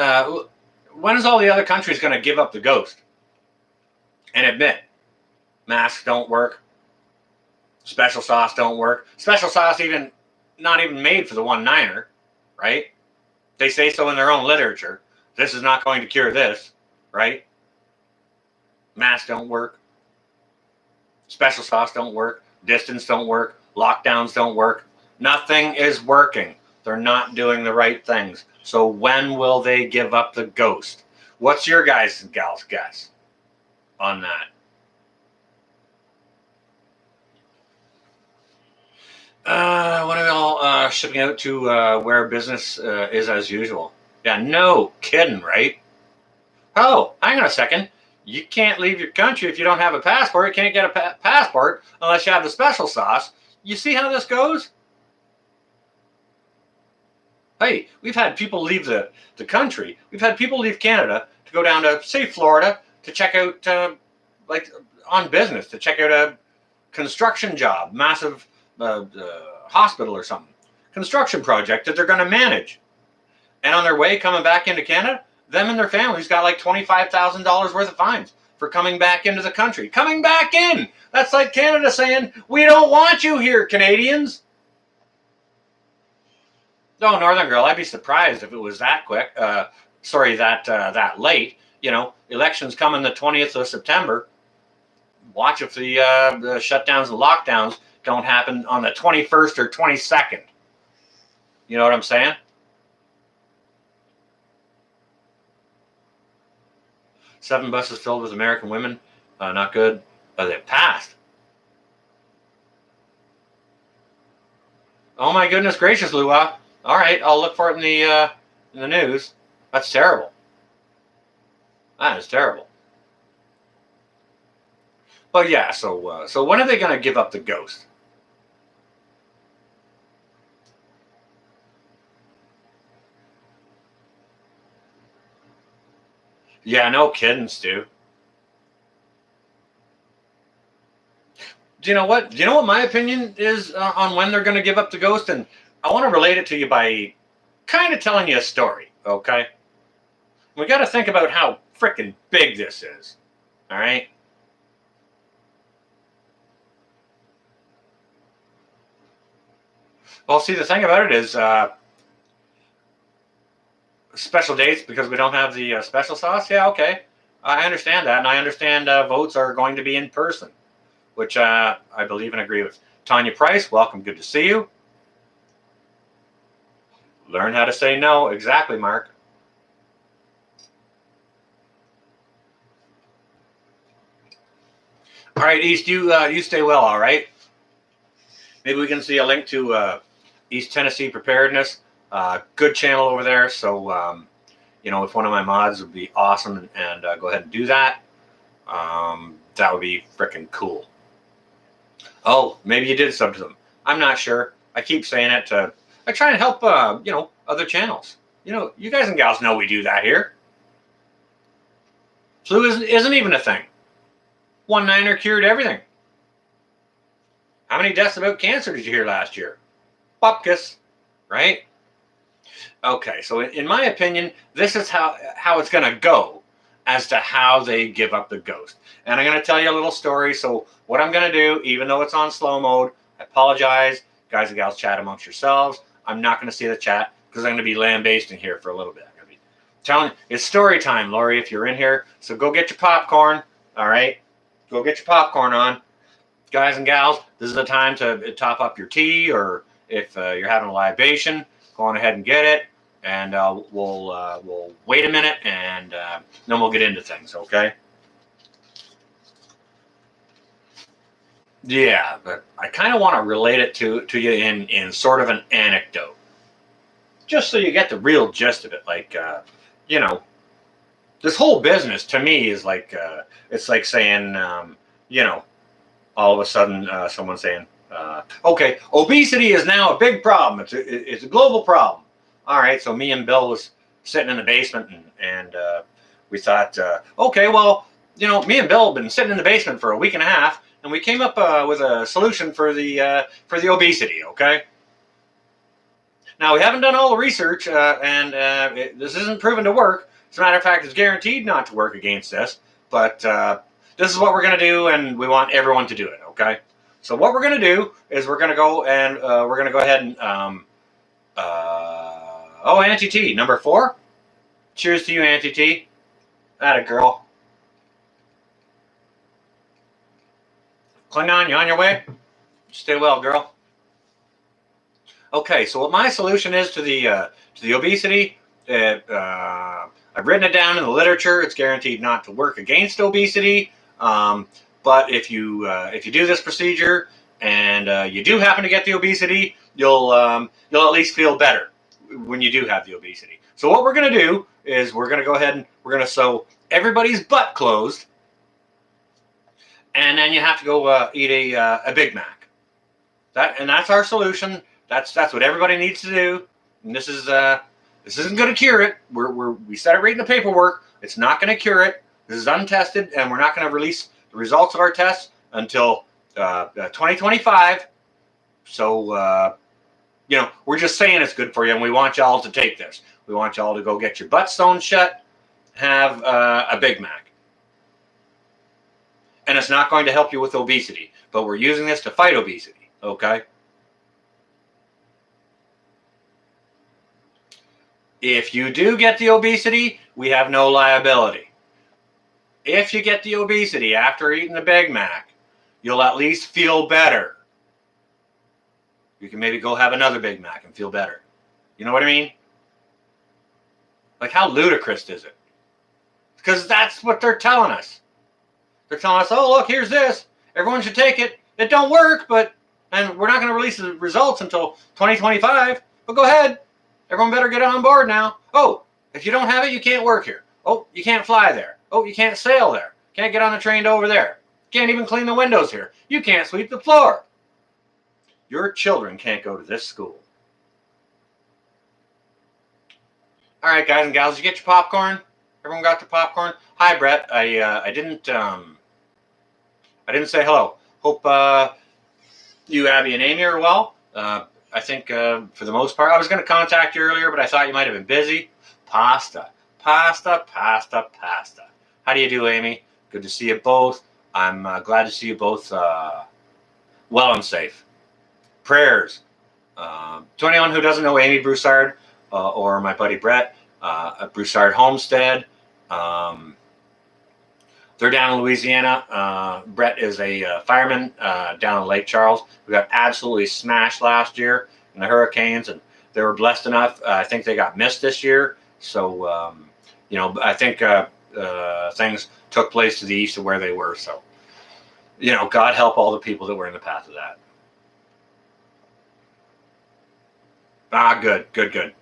when is all the other countries going to give up the ghost and admit masks don't work, special sauce don't work, special sauce not even made for the 1-9er, right? They say so in their own literature. This is not going to cure this, right? Masks don't work, special sauce don't work, distance don't work, lockdowns don't work. Nothing is working. They're not doing the right things. So when will they give up the ghost? What's your guys' and gals' guess on that? When are we all shipping out to where business is as usual? Yeah, no kidding, right? Oh, hang on a second. You can't leave your country if you don't have a passport. You can't get a passport unless you have the special sauce. You see how this goes? Hey, we've had people leave the country. We've had people leave Canada to go down to, say, Florida to check out, like, on business, to check out a construction job, massive hospital or something. Construction project that they're going to manage. And on their way coming back into Canada, them and their families got like $25,000 worth of fines for coming back into the country. Coming back in! That's like Canada saying, we don't want you here, Canadians. No, Northern Girl, I'd be surprised if it was that quick. That late. You know, elections coming the 20th of September. Watch if the shutdowns and lockdowns don't happen on the 21st or 22nd. You know what I'm saying? Seven buses filled with American women. Not good. They passed. Oh my goodness gracious, Lua. All right, I'll look for it in the news. That's terrible. That is terrible. But yeah, so when are they going to give up the ghost? Yeah, no kidding, Stu. Do you know what? Do you know what my opinion is on when they're going to give up the ghost? And I want to relate it to you by kind of telling you a story, okay? We got to think about how freaking big this is, all right? Well, see, the thing about it is special dates because we don't have the special sauce. Yeah, okay. I understand that, and I understand votes are going to be in person, which I believe and agree with. Tanya Price, welcome. Good to see you. Learn how to say no. Exactly, Mark. All right, East, you stay well, all right? Maybe we can see a link to East Tennessee Preparedness. Good channel over there. So, you know, if one of my mods would be awesome and go ahead and do that, that would be freaking cool. Oh, maybe you did sub to them. I'm not sure. I keep saying it I try and help, you know, other channels. You know, you guys and gals know we do that here. Flu isn't even a thing. 1-9er cured everything. How many deaths about cancer did you hear last year? Bupkis, right? Okay, so in my opinion, this is how it's going to go as to how they give up the ghost. And I'm going to tell you a little story. So what I'm going to do, even though it's on slow mode, I apologize. Guys and gals, chat amongst yourselves. I'm not going to see the chat because I'm going to be lambasting here for a little bit. I'm going to be telling you, it's story time, Lori, if you're in here. So go get your popcorn, all right? Go get your popcorn on. Guys and gals, this is the time to top up your tea, or if you're having a libation, go on ahead and get it. And we'll wait a minute, and then we'll get into things, okay? Yeah, but I kind of want to relate it to you in sort of an anecdote, just so you get the real gist of it. Like, you know, this whole business to me is like, it's like saying, you know, all of a sudden someone saying, okay, obesity is now a big problem. It's a global problem. All right, so me and Bill was sitting in the basement and we thought, okay, well, you know, me and Bill have been sitting in the basement for a week and a half, and we came up with a solution for the obesity. Okay, now we haven't done all the research, and this isn't proven to work. As a matter of fact, it's guaranteed not to work against this. But this is what we're going to do, and we want everyone to do it. Okay. So what we're going to do is we're going to go and we're going to go ahead and Auntie T, number 4. Cheers to you, Auntie T. Atta girl. Klingon, you on your way? Stay well, girl. Okay, so what my solution is to the obesity, I've written it down in the literature. It's guaranteed not to work against obesity, but if you do this procedure and you do happen to get the obesity, you'll at least feel better when you do have the obesity. So what we're going to do is we're going to go ahead and we're going to sew everybody's butt closed, and then you have to go eat a Big Mac. That's our solution. That's what everybody needs to do. And this isn't going to cure it. We said it right in the paperwork. It's not going to cure it. This is untested, and we're not going to release the results of our tests until 2025. So you know, we're just saying it's good for you, and we want y'all to take this. We want y'all to go get your butt sewn shut, have a Big Mac, and it's not going to help you with obesity. But we're using this to fight obesity. Okay. If you do get the obesity, we have no liability. If you get the obesity after eating the Big Mac, you'll at least feel better. You can maybe go have another Big Mac and feel better. You know what I mean? Like, how ludicrous is it? Because that's what they're telling us. They're telling us, oh, look, here's this. Everyone should take it. It don't work, and we're not going to release the results until 2025. But go ahead. Everyone better get on board now. Oh, if you don't have it, you can't work here. Oh, you can't fly there. Oh, you can't sail there. Can't get on the train over there. Can't even clean the windows here. You can't sweep the floor. Your children can't go to this school. All right, guys and gals, you get your popcorn? Everyone got their popcorn? Hi, Brett. I didn't say hello. Hope you, Abby, and Amy are well. I think for the most part, I was going to contact you earlier, but I thought you might have been busy. Pasta. How do you do, Amy? Good to see you both. I'm glad to see you both well and safe. Prayers. To anyone who doesn't know Amy Broussard or my buddy Brett, at Broussard Homestead, they're down in Louisiana. Brett is a fireman down in Lake Charles. We got absolutely smashed last year in the hurricanes, and they were blessed enough. I think they got missed this year. So, you know, I think things took place to the east of where they were. So, you know, God help all the people that were in the path of that. Good.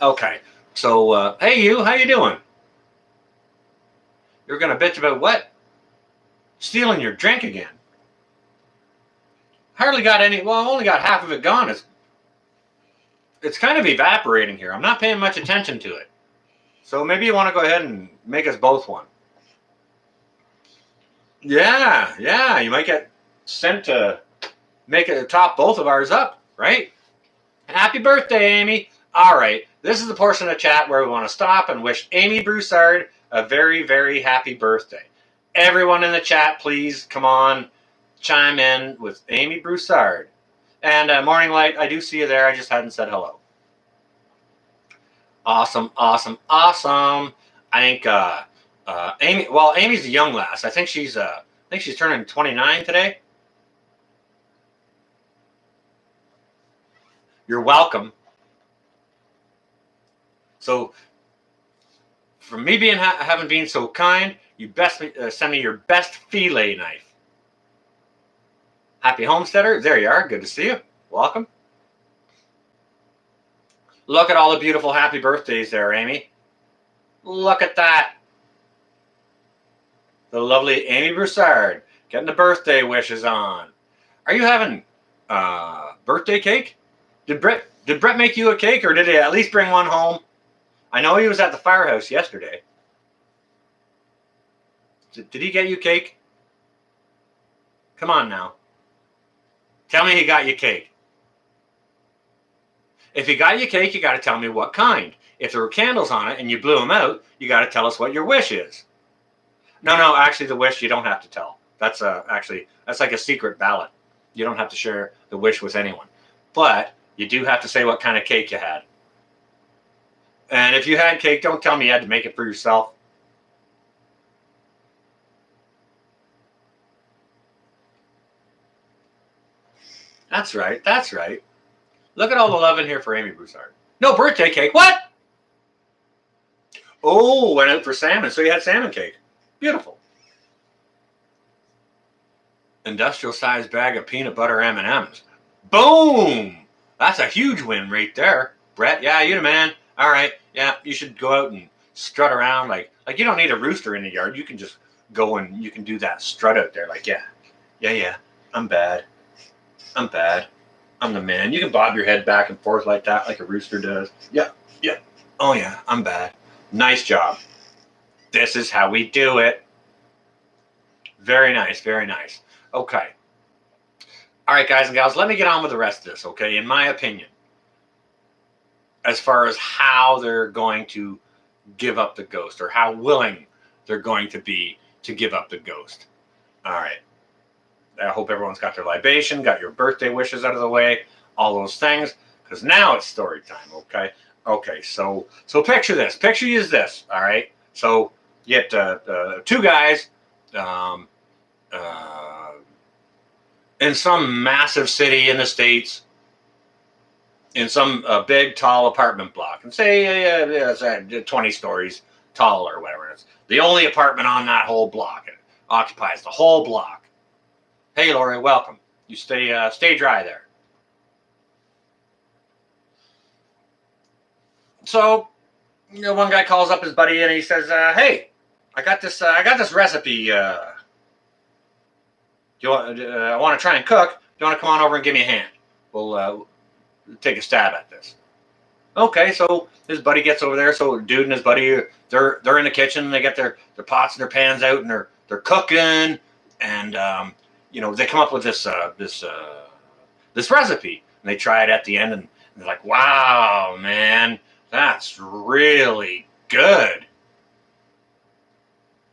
Okay. So, hey, you, how you doing? You're going to bitch about what? Stealing your drink again. Hardly got any, well, I've only got half of it gone. It's kind of evaporating here. I'm not paying much attention to it. So maybe you want to go ahead and make us both one. Yeah, you might get sent to make it top both of ours up, right? Happy birthday, Amy. All right, this is the portion of chat where we want to stop and wish Amy Broussard a very, very happy birthday. Everyone in the chat, please come on, chime in with Amy Broussard. And Morning Light, I do see you there. I just hadn't said hello. Awesome. I think Amy. Well, Amy's a young lass. I think she's turning 29 today. You're welcome. So from me having been so kind, you best send me your best fillet knife. Happy Homesteader, there you are. Good to see you. Welcome. Look at all the beautiful happy birthdays there, Amy. Look at that. The lovely Amy Broussard getting the birthday wishes on. Are you having birthday cake? Did Brett make you a cake, or did he at least bring one home? I know he was at the firehouse yesterday. Did he get you cake? Come on now. Tell me he got you cake. If he got you cake, you got to tell me what kind. If there were candles on it and you blew them out, you got to tell us what your wish is. No, actually the wish you don't have to tell. That's that's like a secret ballot. You don't have to share the wish with anyone. But you do have to say what kind of cake you had. And if you had cake, don't tell me you had to make it for yourself. That's right. That's right. Look at all the love in here for Amy Broussard. No birthday cake. What? Oh, went out for salmon. So you had salmon cake. Beautiful. Industrial sized bag of peanut butter M&Ms. Boom! That's a huge win right there. Brett, yeah, you the man. All right. Yeah, you should go out and strut around like you don't need a rooster in the yard. You can just go and you can do that strut out there like, yeah, I'm bad. I'm the man. You can bob your head back and forth like that, like a rooster does. Yeah. Oh, yeah, I'm bad. Nice job. This is how we do it. Very nice, very nice. Okay. All right, guys and gals, let me get on with the rest of this, okay? In my opinion, as far as how they're going to give up the ghost or how willing they're going to be to give up the ghost. All right. I hope everyone's got their libation, got your birthday wishes out of the way, all those things, because now it's story time, okay? Okay, so picture this. Picture is this, all right? So you get two guys in some massive city in the States, in some big, tall apartment block, and say it's 20 stories tall or whatever. It's the only apartment on that whole block. It occupies the whole block. Hey, Lori, welcome. You stay dry there. So, one guy calls up his buddy and he says, "Hey, I got this recipe. I want to try and cook. Do you want to come on over and give me a hand? We'll take a stab at this." Okay, so his buddy gets over there. So dude and his buddy, they're in the kitchen. They get their pots and their pans out, and they're cooking, and they come up with this recipe, and they try it at the end, and they're like, "Wow, man, that's really good."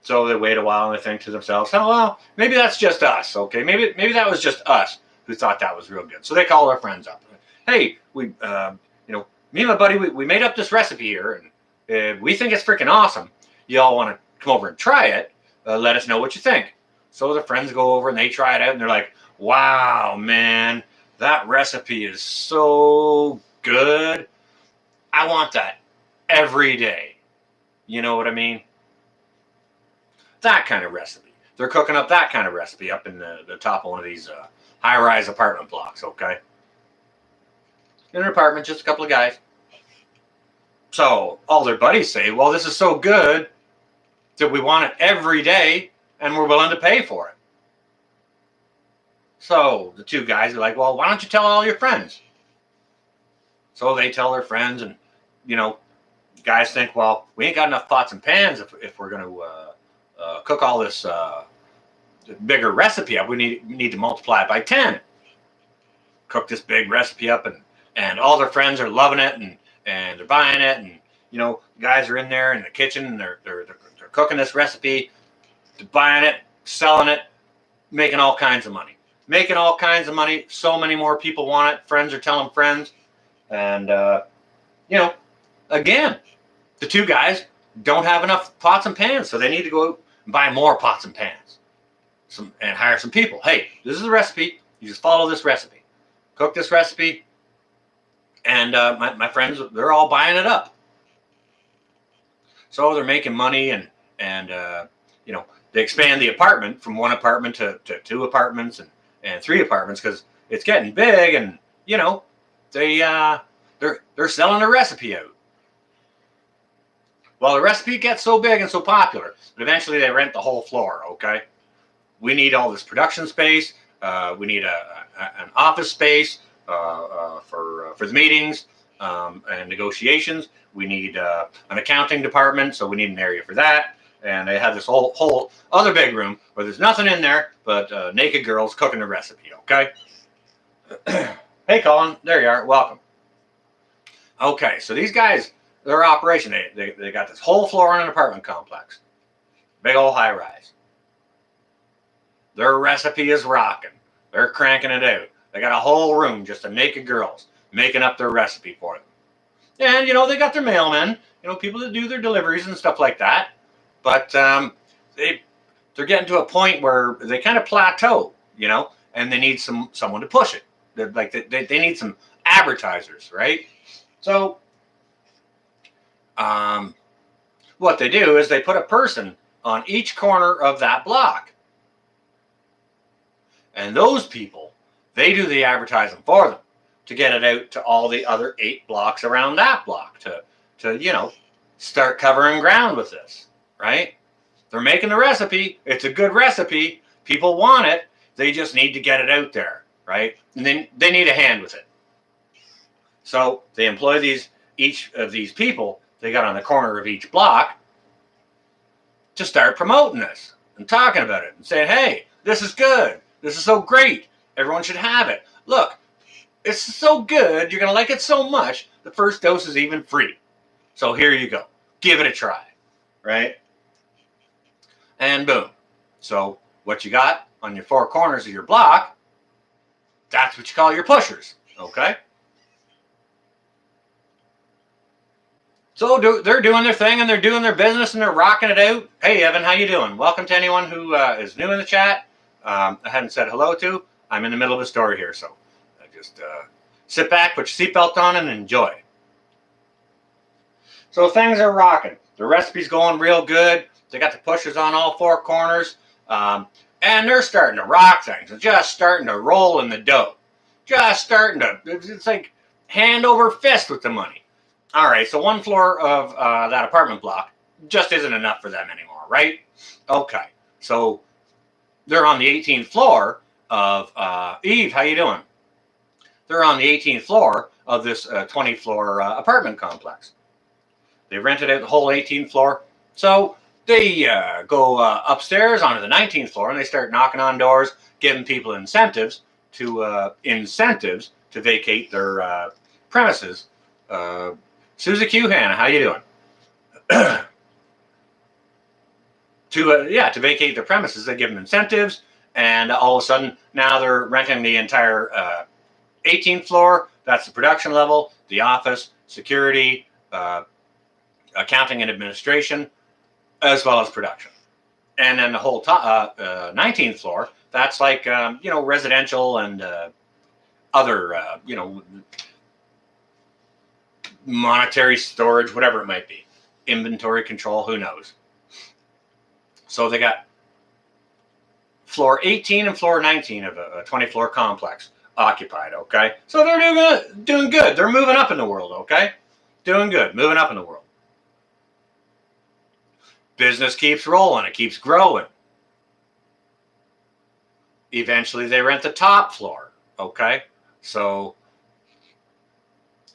So they wait a while and they think to themselves, "Oh well, maybe that's just us. Okay, maybe that was just us who thought that was real good." So they call their friends up. "Hey, me and my buddy, we made up this recipe here, and we think it's freaking awesome. You all want to come over and try it? Let us know what you think." So the friends go over and they try it out, and they're like, "Wow, man, that recipe is so good. I want that every day." You know what I mean? That kind of recipe. They're cooking up that kind of recipe up in the top of one of these high-rise apartment blocks, okay? In an apartment, just a couple of guys. So all their buddies say, "Well, this is so good that we want it every day and we're willing to pay for it." So the two guys are like, "Well, why don't you tell all your friends?" So they tell their friends, and guys think, "Well, we ain't got enough pots and pans if we're going to cook all this bigger recipe up. We need to multiply it by 10. Cook this big recipe up, and all their friends are loving it, and they're buying it, and guys are in there in the kitchen, and they're cooking this recipe, they're buying it, selling it, making all kinds of money. So many more people want it. Friends are telling friends, and again, the two guys don't have enough pots and pans, so they need to go out and buy more pots and pans, and hire some people. "Hey, this is the recipe. You just follow this recipe. Cook this recipe." And my friends, they're all buying it up. So they're making money, and they expand the apartment from one apartment to two apartments and three apartments because it's getting big, and they're selling the recipe out. Well, the recipe gets so big and so popular, but eventually they rent the whole floor. Okay, we need all this production space. We need an office space for the meetings and negotiations. We need an accounting department, so we need an area for that. And they have this whole other big room where there's nothing in there but naked girls cooking the recipe. Okay. Hey, Colin, there you are. Welcome. Okay, so these guys, their operation, they got this whole floor in an apartment complex, big old high rise. Their recipe is rocking. They're cranking it out. They got a whole room just of naked girls making up their recipe for them. And, they got their mailmen, people that do their deliveries and stuff like that. But they're getting to a point where they kind of plateau, and they need someone to push it. They need some advertisers, right? So what they do is they put a person on each corner of that block. And those people, they do the advertising for them to get it out to all the other 8 blocks around that block to start covering ground with this, right? They're making the recipe. It's a good recipe. People want it. They just need to get it out there, right? And then they need a hand with it. So they employ each of these people they got on the corner of each block to start promoting this and talking about it and saying, hey, this is good. This is so great. Everyone should have it. Look, it's so good. You're going to like it so much. The first dose is even free. So here you go. Give it a try, right? And boom. So what you got on your 4 corners of your block, that's what you call your pushers, okay? So they're doing their thing, and they're doing their business, and they're rocking it out. Hey, Evan, how you doing? Welcome to anyone who is new in the chat. I hadn't said hello to. I'm in the middle of a story here, so just sit back, put your seatbelt on, and enjoy. So things are rocking. The recipe's going real good. They got the pushers on all 4 corners, and they're starting to rock things. They're just starting to roll in the dough. Just starting to, it's like hand over fist with the money. All right, so 1 floor of that apartment block just isn't enough for them anymore, right? Okay, so they're on the 18th floor of, Eve, how you doing? They're on the 18th floor of this 20-floor apartment complex. They rented out the whole 18th floor. So they go upstairs onto the 19th floor, and they start knocking on doors, giving people incentives to vacate their premises. Susie Q, Hannah, how you doing? To vacate their premises, they give them incentives, and all of a sudden now they're renting the entire 18th floor. That's the production level, the office, security, accounting and administration, as well as production. And then the whole 19th floor, that's like residential and other monetary storage, whatever it might be, inventory control, who knows. So they got floor 18 and floor 19 of a 20-floor complex occupied, okay? So they're doing good. They're moving up in the world, okay? Doing good, moving up in the world. Business keeps rolling. It keeps growing. Eventually, they rent the top floor, okay? So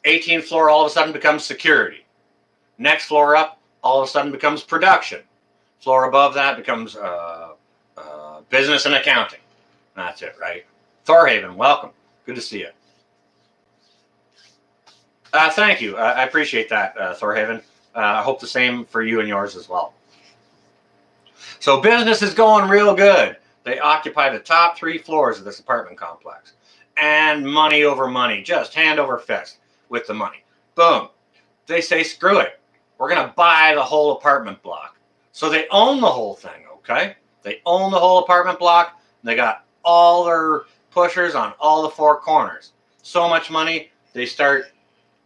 18th floor all of a sudden becomes security. Next floor up all of a sudden becomes production. Floor above that becomes business and accounting. That's it, right? Thorhaven, welcome. Good to see you. Thank you. I appreciate that, Thorhaven. I hope the same for you and yours as well. So business is going real good. They occupy the top 3 floors of this apartment complex. And money over money, just hand over fist with the money. Boom. They say, screw it. We're going to buy the whole apartment block. So they own the whole thing, okay? They own the whole apartment block. They got all their pushers on all the 4 corners. So much money, they start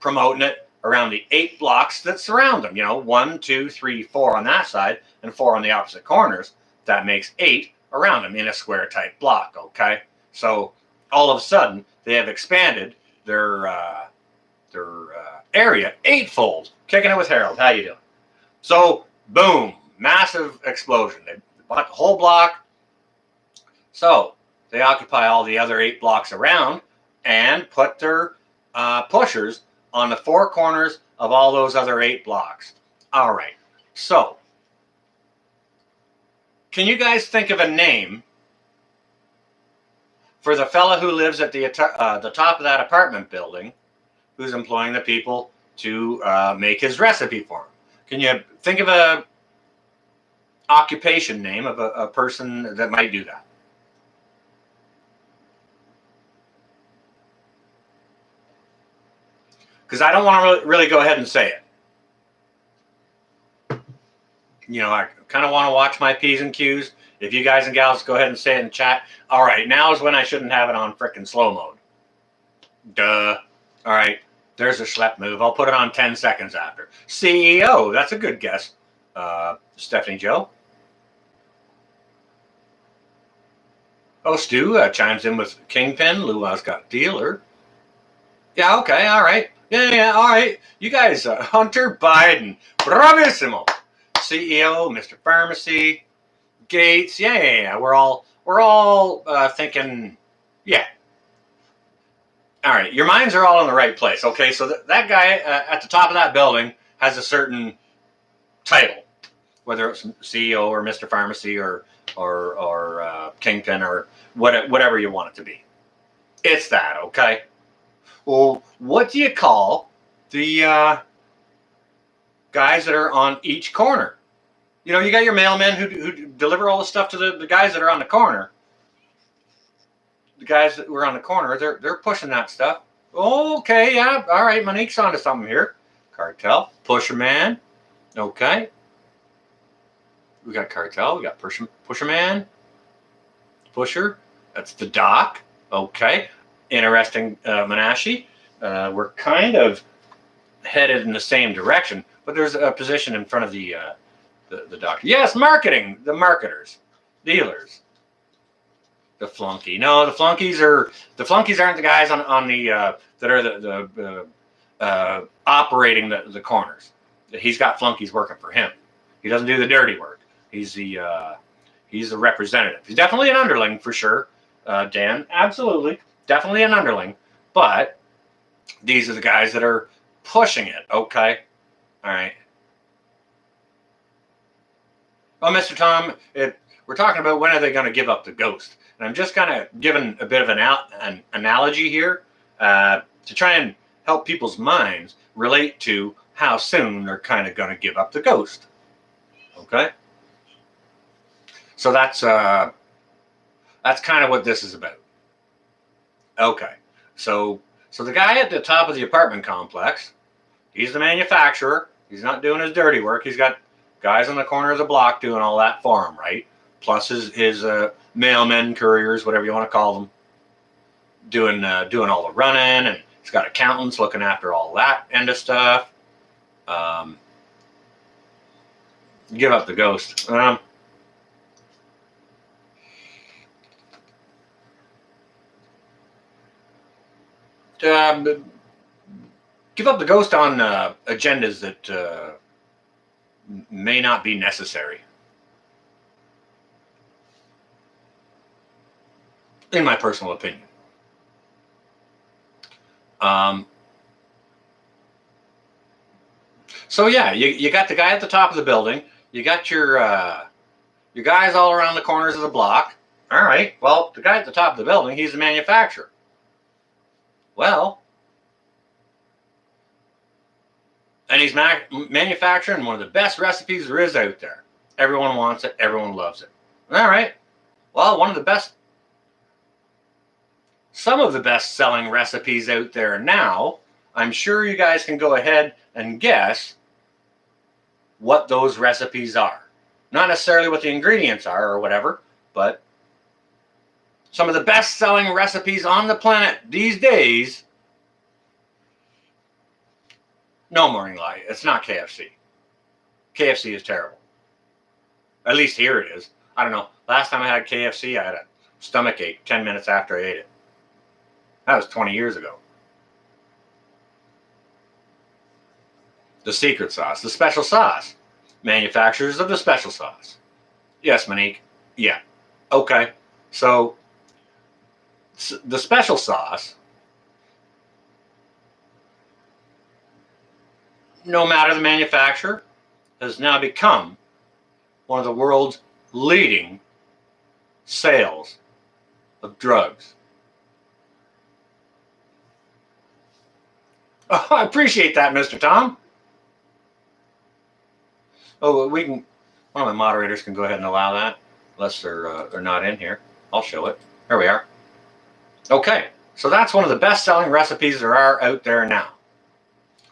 promoting it around the 8 blocks that surround them. 1, 2, 3, 4 on that side and 4 on the opposite corners. That makes 8 around them in a square type block. Okay, so all of a sudden they have expanded their area 8-fold. Kicking it with Harold. How you doing? So boom, massive explosion. They bought the whole block. So they occupy all the other 8 blocks around and put their pushers on the 4 corners of all those other 8 blocks. All right. So can you guys think of a name for the fella who lives at the top of that apartment building who's employing the people to make his recipe for him? Can you think of a occupation name of a person that might do that? Because I don't want to really go ahead and say it. I kind of want to watch my P's and Q's. If you guys and gals go ahead and say it in the chat. All right, now is when I shouldn't have it on frickin' slow mode. Duh. All right, there's a schlep move. I'll put it on 10 seconds after. CEO, that's a good guess. Stephanie Joe. Oh, Stu chimes in with Kingpin. Lua's got dealer. Yeah, okay, all right. Yeah, all right. You guys, Hunter Biden. Bravissimo. CEO, Mr. Pharmacy, Gates. Yeah. We're all thinking, yeah. All right, your minds are all in the right place. Okay, so that guy at the top of that building has a certain title, whether it's CEO or Mr. Pharmacy or Kingpin or whatever you want it to be. It's that, okay? Well, what do you call the guys that are on each corner? You got your mailmen who deliver all the stuff to the guys that are on the corner. The guys that were on the corner, they're pushing that stuff. Okay, yeah, all right, Monique's onto something here. Cartel, pusher man. Okay. We got cartel, we got pusher man. Pusher, that's the doc. Okay. Interesting, Menashe. We're kind of headed in the same direction, but there's a position in front of the doctor. Yes, marketing, the marketers, dealers. The flunky. No, the flunkies aren't the guys on the that are the operating the corners. He's got flunkies working for him. He doesn't do the dirty work. He's the representative. He's definitely an underling for sure. Dan, absolutely, definitely an underling. But these are the guys that are pushing it. Okay, all right. Well, Mr. Tom, we're talking about when are they going to give up the ghost. And I'm just kind of giving a bit of an analogy here to try and help people's minds relate to how soon they're kind of going to give up the ghost. Okay? So that's kind of what this is about. Okay. So the guy at the top of the apartment complex, he's the manufacturer. He's not doing his dirty work. He's got guys on the corner of the block doing all that for him, right? Plus his mailmen, couriers, whatever you want to call them, doing all the running, and he's got accountants looking after all that end of stuff. Give up the ghost. Give up the ghost on agendas that may not be necessary. In my personal opinion. So yeah, you got the guy at the top of the building. You got your guys all around the corners of the block. All right. Well, the guy at the top of the building, he's the manufacturer. Well, and he's manufacturing one of the best recipes there is out there. Everyone wants it. Everyone loves it. All right. Well, some of the best-selling recipes out there now, I'm sure you guys can go ahead and guess what those recipes are. Not necessarily what the ingredients are or whatever, but some of the best-selling recipes on the planet these days. No morning light. It's not KFC. KFC is terrible. At least here it is. I don't know. Last time I had KFC, I had a stomach ache 10 minutes after I ate it. That was 20 years ago. The secret sauce, the special sauce. Manufacturers of the special sauce. Yes, Monique. Yeah. Okay. So the special sauce, no matter the manufacturer, has now become one of the world's leading sales of drugs. Oh, I appreciate that, Mr. Tom. Oh, we can. One of my moderators can go ahead and allow that, unless they're not in here. I'll show it. There we are. Okay, so that's one of the best-selling recipes there are out there now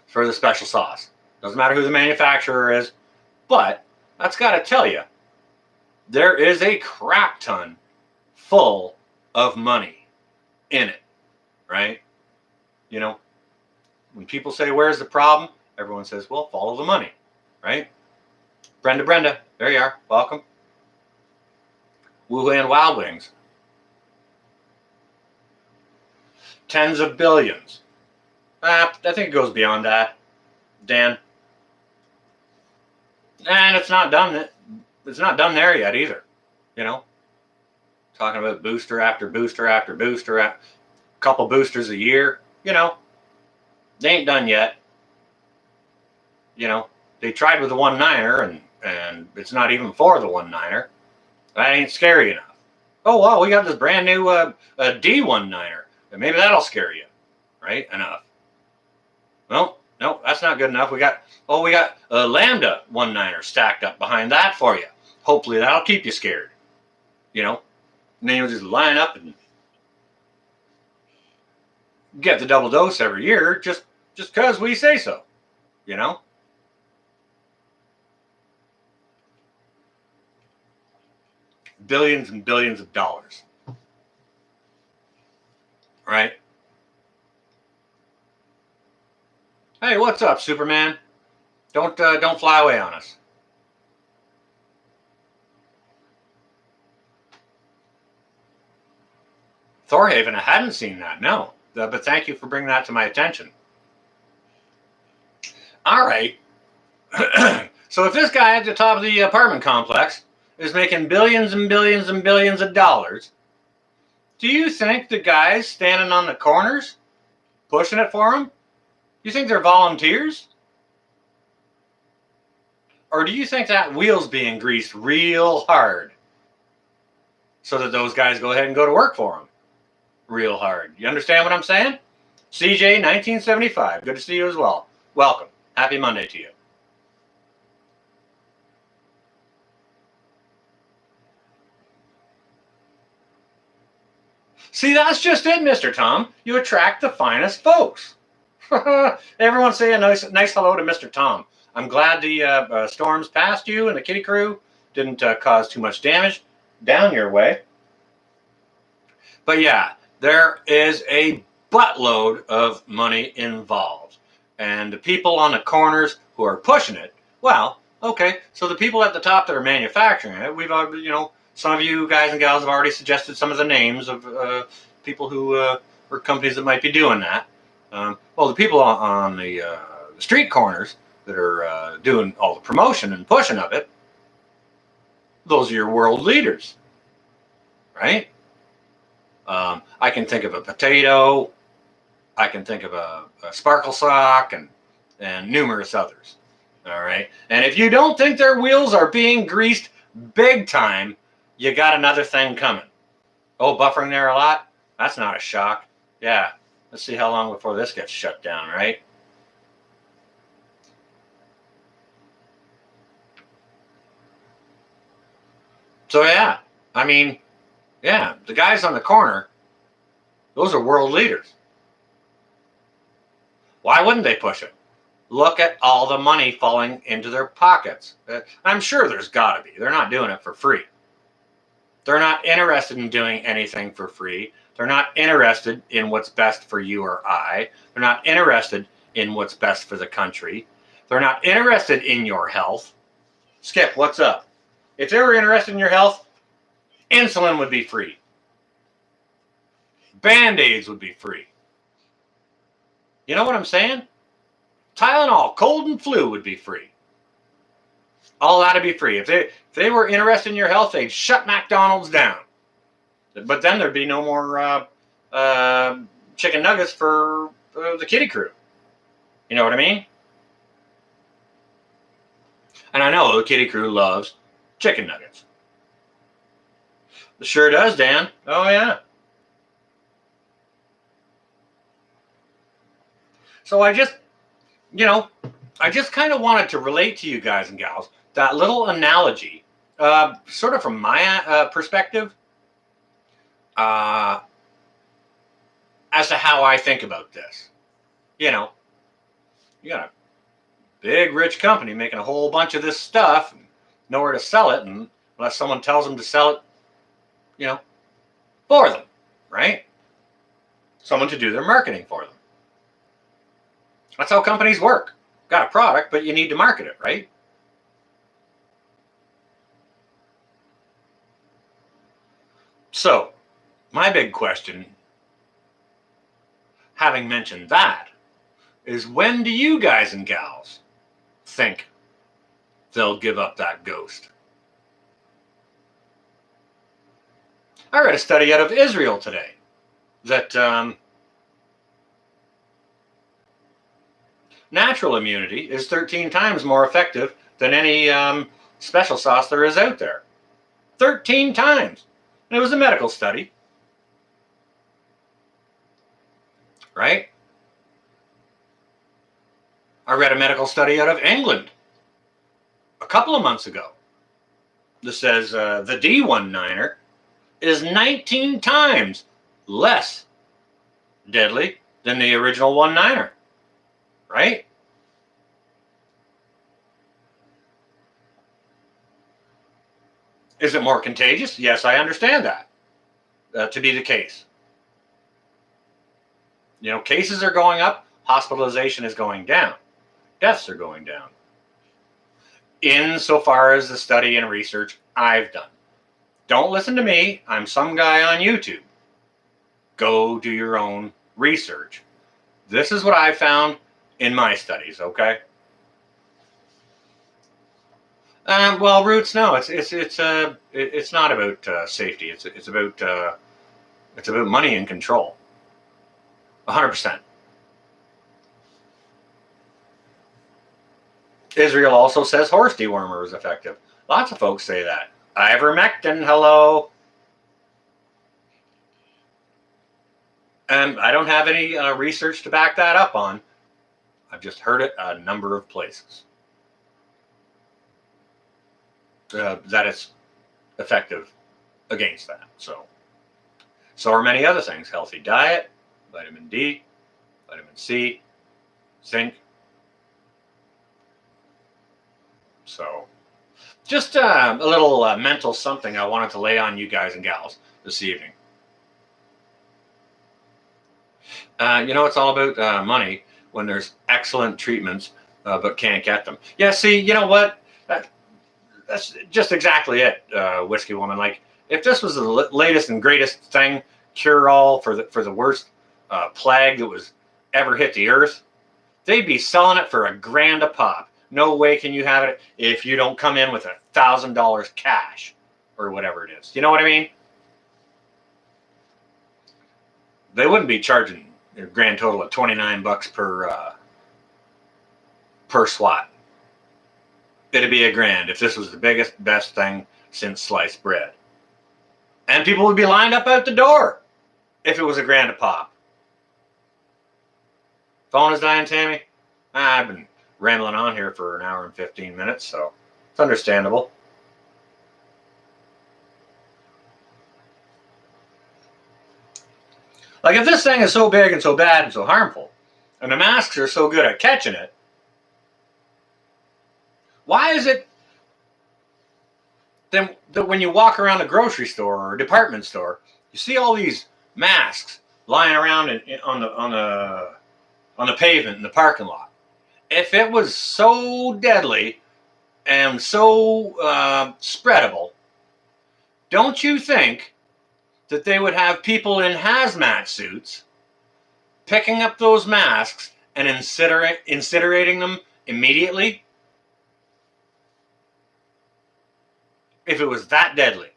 for the special sauce. Doesn't matter who the manufacturer is, but that's got to tell you, there is a crap ton full of money in it, right? You know, when people say, where's the problem? Everyone says, well, follow the money, right? Brenda, there you are. Welcome. Wuhan Wild Wings. Tens of billions. I think it goes beyond that, Dan. And it's not done. It's not done there yet either. You know, talking about booster after booster after booster, a couple boosters a year. You know, they ain't done yet. You know, they tried with the 1-9er and it's not even for the 1-9er. That ain't scary enough. Oh, wow, we got this brand new D1-9er. And maybe that'll scare you, right? Enough. Well, no, that's not good enough. We got a Lambda 1-9er stacked up behind that for you. Hopefully that'll keep you scared. You know, and then you'll just line up and get the double dose every year just because we say so, you know? Billions and billions of dollars, right? Hey, what's up, Superman? Don't fly away on us. Thorhaven, I hadn't seen that, no. But thank you for bringing that to my attention. All right. So if this guy at the top of the apartment complex is making billions and billions and billions of dollars, do you think the guys standing on the corners pushing it for him, you think they're volunteers? Or do you think that wheel's being greased real hard so that those guys go ahead and go to work for him real hard? You understand what I'm saying? CJ 1975, good to see you as well. Welcome. Happy Monday to you. See, that's just it, Mr. Tom. You attract the finest folks. Everyone say a nice hello to Mr. Tom. I'm glad the storms passed you and the kitty crew didn't cause too much damage down your way. But yeah, there is a buttload of money involved. And the people on the corners who are pushing it, well, okay, so the people at the top that are manufacturing it, we've, some of you guys and gals have already suggested some of the names of people who or companies that might be doing that. Well, the people on the street corners that are doing all the promotion and pushing of it, those are your world leaders, right? I can think of a potato. I can think of a sparkle sock and numerous others. All right. And if you don't think their wheels are being greased big time, you got another thing coming. Oh, buffering there a lot? That's not a shock. Yeah. Let's see how long before this gets shut down, right? So yeah, I mean, yeah, the guys on the corner, those are world leaders. Why wouldn't they push it? Look at all the money falling into their pockets. I'm sure there's got to be. They're not doing it for free. They're not interested in doing anything for free. They're not interested in what's best for you or I. They're not interested in what's best for the country. They're not interested in your health. Skip, what's up? If they were interested in your health, insulin would be free. Band-Aids would be free. You know what I'm saying? Tylenol, cold and flu would be free. All that would be free. If they were interested in your health, they'd shut McDonald's down. But then there'd be no more chicken nuggets for the kiddie crew. You know what I mean? And I know the kiddie crew loves chicken nuggets. It sure does, Dan. Oh, yeah. So I just kind of wanted to relate to you guys and gals that little analogy, sort of from my perspective, as to how I think about this. You know, you got a big, rich company making a whole bunch of this stuff, and nowhere to sell it, and unless someone tells them to sell it, for them, right? Someone to do their marketing for them. That's how companies work. Got a product, but you need to market it, right? So, my big question, having mentioned that, is when do you guys and gals think they'll give up that ghost? I read a study out of Israel today that natural immunity is 13 times more effective than any special sauce there is out there. 13 times. And it was a medical study. Right? I read a medical study out of England a couple of months ago that says the D19er is 19 times less deadly than the original 19er. Right? Is it more contagious? Yes, I understand that to be the case. Cases are going up, hospitalization is going down, deaths are going down. Insofar as the study and research I've done. Don't listen to me. I'm some guy on YouTube. Go do your own research. This is what I found in my studies, okay? Well, Roots, no, it's not about safety. It's about money and control. 100%. Israel also says horse dewormer is effective. Lots of folks say that. Ivermectin, hello. And I don't have any research to back that up on. I've just heard it a number of places. That it's effective against that. So are many other things. Healthy diet, vitamin D, vitamin C, zinc. So just a little mental something I wanted to lay on you guys and gals this evening. It's all about money when there's excellent treatments, but can't get them. Yeah, see, you know what? That's just exactly it, Whiskey Woman. Like, if this was the latest and greatest thing, cure-all for the worst plague that was ever hit the earth, they'd be selling it for $1,000 a pop. No way can you have it if you don't come in with $1,000 cash or whatever it is. You know what I mean? They wouldn't be charging a grand total of $29 per swat. It'd be $1,000 if this was the biggest, best thing since sliced bread. And people would be lined up out the door if it was $1,000 a pop. Phone is dying, Tammy? I've been rambling on here for an hour and 15 minutes, so it's understandable. Like, if this thing is so big and so bad and so harmful, and the masks are so good at catching it, why is it then that when you walk around a grocery store or a department store, you see all these masks lying around on on the pavement in the parking lot. If it was so deadly and so spreadable, don't you think that they would have people in hazmat suits picking up those masks and incinerating them immediately? If it was that deadly.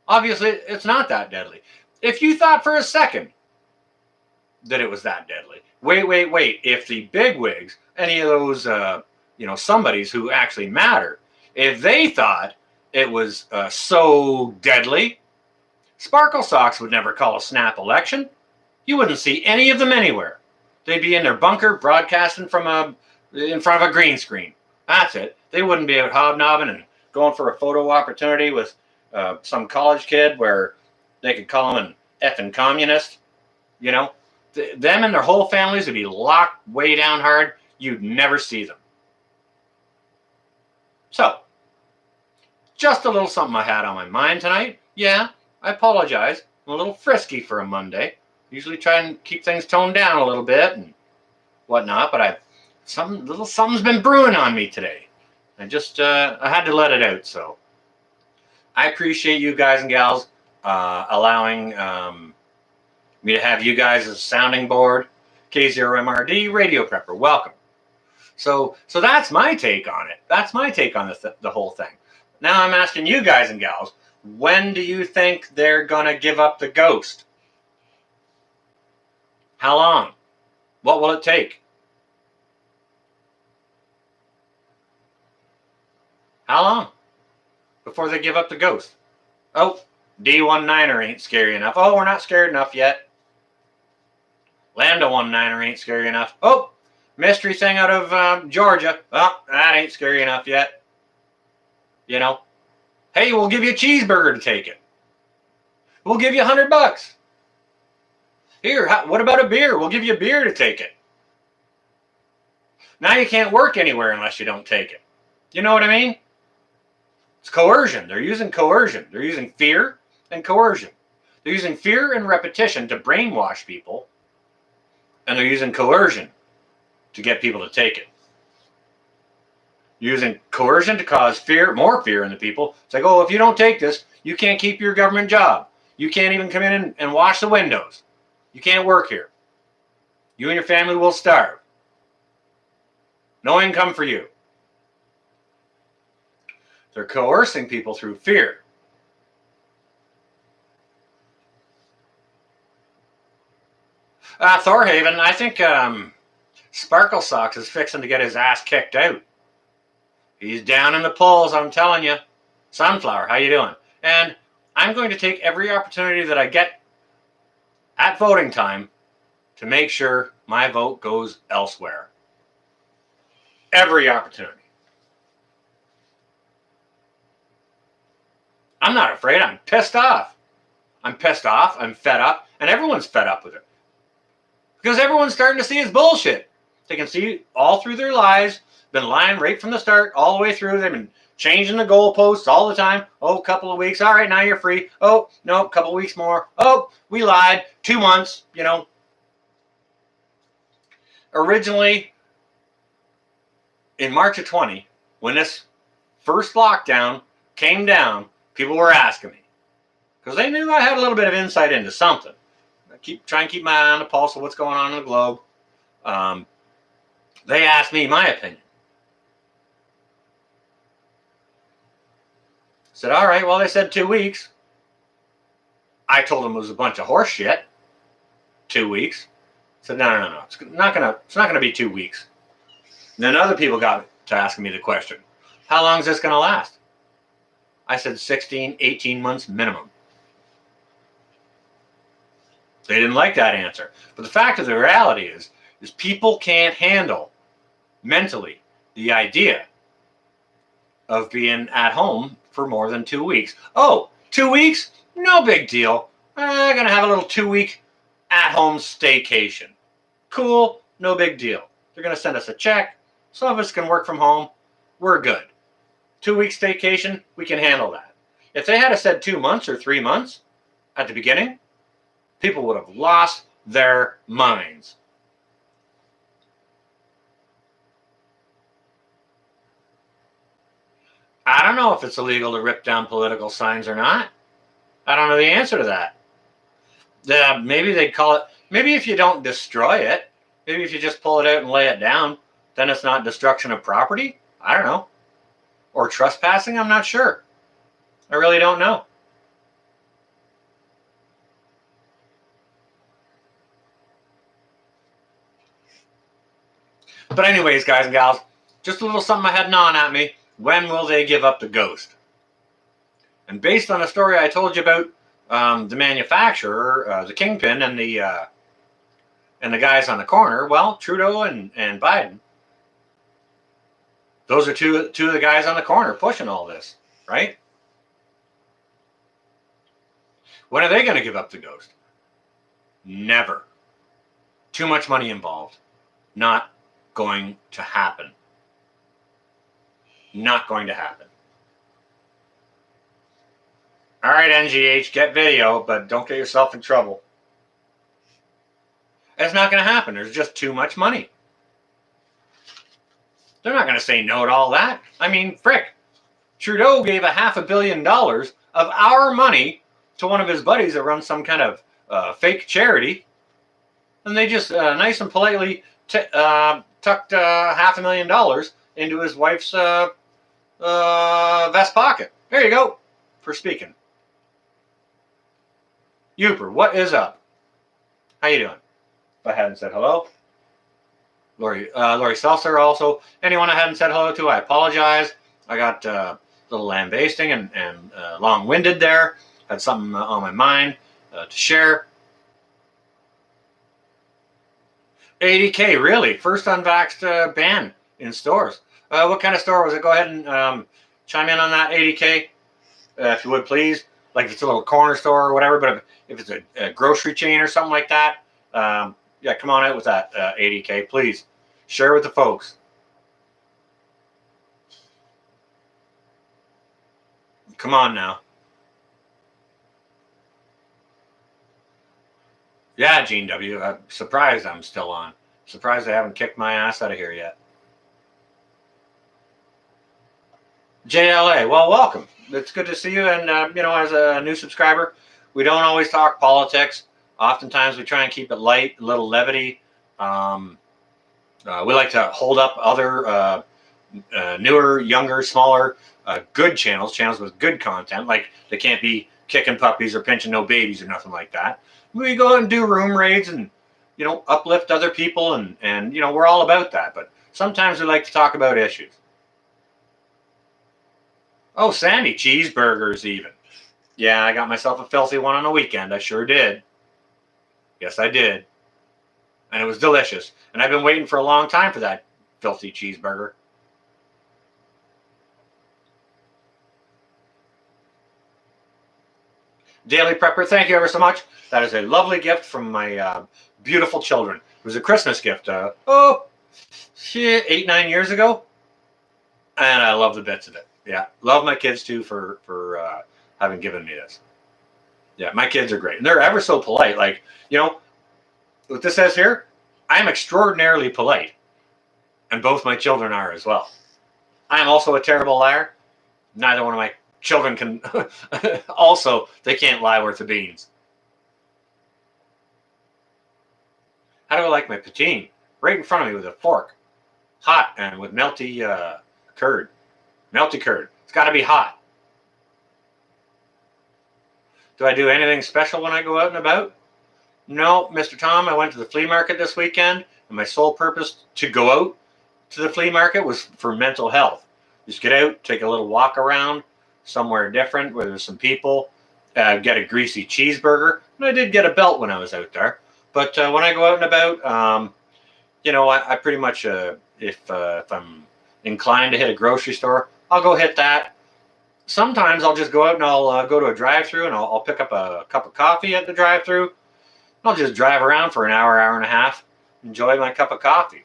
Obviously, it's not that deadly. If you thought for a second that it was that deadly, wait. If the bigwigs, any of those, somebodies who actually matter, if they thought it was so deadly, Sparkle Socks would never call a snap election. You wouldn't see any of them anywhere. They'd be in their bunker broadcasting in front of a green screen. That's it. They wouldn't be out hobnobbing and going for a photo opportunity with some college kid where they could call him an effing communist. Them and their whole families would be locked way down hard. You'd never see them. So, just a little something I had on my mind tonight. Yeah, I apologize. I'm a little frisky for a Monday. Usually try and keep things toned down a little bit and whatnot, but something's been brewing on me today. I had to let it out. So I appreciate you guys and gals allowing me to have you guys as a sounding board. K0MRD Radio Prepper, welcome. So that's my take on it. That's my take on the whole thing. Now I'm asking you guys and gals, when do you think they're going to give up the ghost? How long? What will it take? How long before they give up the ghost? Oh, D19er ain't scary enough. Oh, we're not scared enough yet. Lambda 19er ain't scary enough. Oh, mystery thing out of Georgia. Oh, that ain't scary enough yet. Hey, we'll give you a cheeseburger to take it. We'll give you $100. Here, what about a beer? We'll give you a beer to take it. Now you can't work anywhere unless you don't take it. You know what I mean? It's coercion. They're using coercion. They're using fear and coercion. They're using fear and repetition to brainwash people. And they're using coercion to get people to take it. Using coercion to cause fear, more fear in the people. It's like, oh, if you don't take this, you can't keep your government job. You can't even come in and wash the windows. You can't work here. You and your family will starve. No income for you. They're coercing people through fear. Thorhaven, I think Sparkle Socks is fixing to get his ass kicked out. He's down in the polls, I'm telling you. Sunflower, how you doing? And I'm going to take every opportunity that I get at voting time to make sure my vote goes elsewhere. Every opportunity. I'm not afraid. I'm pissed off. I'm pissed off. I'm fed up. And everyone's fed up with it. Because everyone's starting to see it's bullshit. They can see all through their lives. Been lying right from the start, all the way through. They've been changing the goalposts all the time. Oh, a couple of weeks. All right, now you're free. Oh, no, a couple of weeks more. Oh, we lied. 2 months, Originally, in March of 20, when this first lockdown came down, people were asking me. Because they knew I had a little bit of insight into something. I try and keep my eye on the pulse of what's going on in the globe. They asked me my opinion. I said, all right, well, they said 2 weeks. I told them it was a bunch of horse shit. 2 weeks. I said, no. It's not gonna be 2 weeks. And then other people got to asking me the question, how long is this gonna last? I said 16, 18 months minimum. They didn't like that answer. But the fact of the reality is people can't handle mentally the idea of being at home for more than 2 weeks. Oh, 2 weeks? No big deal. I'm going to have a little 2-week at-home staycation. Cool, no big deal. They're going to send us a check. Some of us can work from home. We're good. 2-week staycation, we can handle that. If they had said 2 months or 3 months at the beginning, people would have lost their minds. I don't know if it's illegal to rip down political signs or not. I don't know the answer to that. Maybe they'd call it, maybe if you don't destroy it, maybe if you just pull it out and lay it down, then it's not destruction of property. I don't know. Or trespassing, I'm not sure. I really don't know. But anyways, guys and gals, just a little something I had gnawing at me. When will they give up the ghost? And based on a story I told you about the manufacturer, the kingpin, and the guys on the corner, well, Trudeau and Biden, those are two of the guys on the corner pushing all this, right? When are they going to give up the ghost? Never. Too much money involved. Not going to happen. Not going to happen. All right, NGH, get video, but don't get yourself in trouble. It's not going to happen. There's just too much money. They're not going to say no to all that. I mean, frick. Trudeau gave $500 million of our money to one of his buddies that runs some kind of fake charity. And they just nice and politely tucked $500,000 into his wife's vest pocket. There you go, for speaking. Youper, what is up? How you doing? If I hadn't said hello. Lori Seltzer also. Anyone I hadn't said hello to, I apologize. I got a little lambasting and long-winded there. Had something on my mind to share. 80K, really? First unvaxxed ban in stores. What kind of store was it? Go ahead and chime in on that, 80K, if you would, please. Like if it's a little corner store or whatever, but if it's a grocery chain or something like that, yeah, come on out with that, 80K, please. Share with the folks. Come on now. Yeah, Gene W. I'm surprised I'm still on. Surprised I haven't kicked my ass out of here yet. JLA, well, welcome. It's good to see you. And, as a new subscriber, we don't always talk politics. Oftentimes we try and keep it light, a little levity. We like to hold up other newer, younger, smaller, good channels with good content. Like they can't be kicking puppies or pinching no babies or nothing like that. We go out and do room raids and, uplift other people. And we're all about that. But sometimes we like to talk about issues. Oh, Sandy, cheeseburgers even. Yeah, I got myself a filthy one on the weekend. I sure did. Yes, I did. And it was delicious. And I've been waiting for a long time for that filthy cheeseburger. Daily Prepper, thank you ever so much. That is a lovely gift from my beautiful children. It was a Christmas gift, 8-9 years ago. And I love the bits of it. Yeah, love my kids too for having given me this. Yeah, my kids are great. And they're ever so polite. Like, what this says here, I am extraordinarily polite. And both my children are as well. I am also a terrible liar. Neither one of my children can also, they can't lie worth a beans. How do I like my poutine? Right in front of me with a fork. Hot and with melty curd. Melty curd. It's got to be hot. Do I do anything special when I go out and about? No, Mr. Tom, I went to the flea market this weekend, and my sole purpose to go out to the flea market was for mental health. Just get out, take a little walk around somewhere different where there's some people, get a greasy cheeseburger. And I did get a belt when I was out there. But when I go out and about, I pretty much, if I'm inclined to hit a grocery store, I'll go hit that. Sometimes I'll just go out and I'll go to a drive-thru and I'll pick up a cup of coffee at the drive-thru. I'll just drive around for an hour and a half, enjoy my cup of coffee.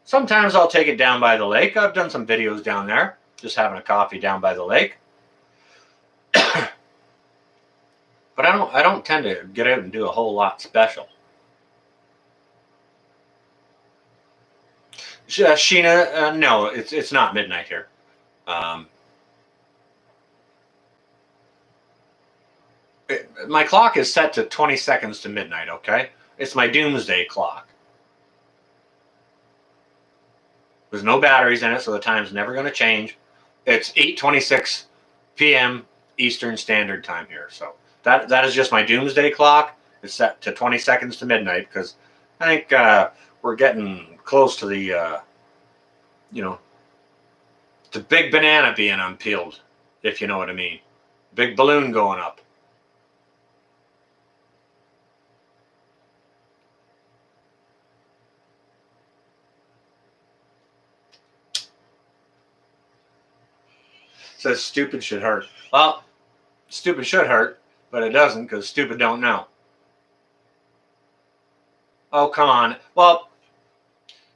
Sometimes I'll take it down by the lake. I've done some videos down there, just having a coffee down by the lake. But I don't tend to get out and do a whole lot special. Sheena, no, it's not midnight here. My clock is set to 20 seconds to midnight, okay? It's my doomsday clock. There's no batteries in it, so the time's never going to change. It's 8:26 p.m. Eastern Standard Time here. So that is just my doomsday clock. It's set to 20 seconds to midnight because I think we're getting close to the, the big banana being unpeeled, if you know what I mean. Big balloon going up. Says stupid should hurt. Well, stupid should hurt, but it doesn't because stupid don't know. Oh, come on. Well,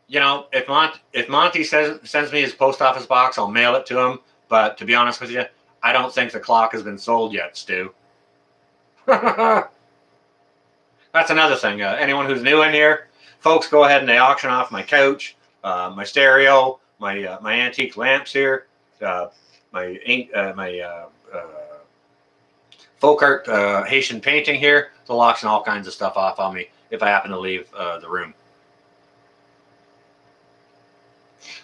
if Monty sends me his post office box, I'll mail it to him. But to be honest with you, I don't think the clock has been sold yet, Stu. That's another thing. Anyone who's new in here, folks, go ahead and they auction off my couch, my stereo, my antique lamps here, my folk art Haitian painting here. They'll auction all kinds of stuff off on me if I happen to leave the room.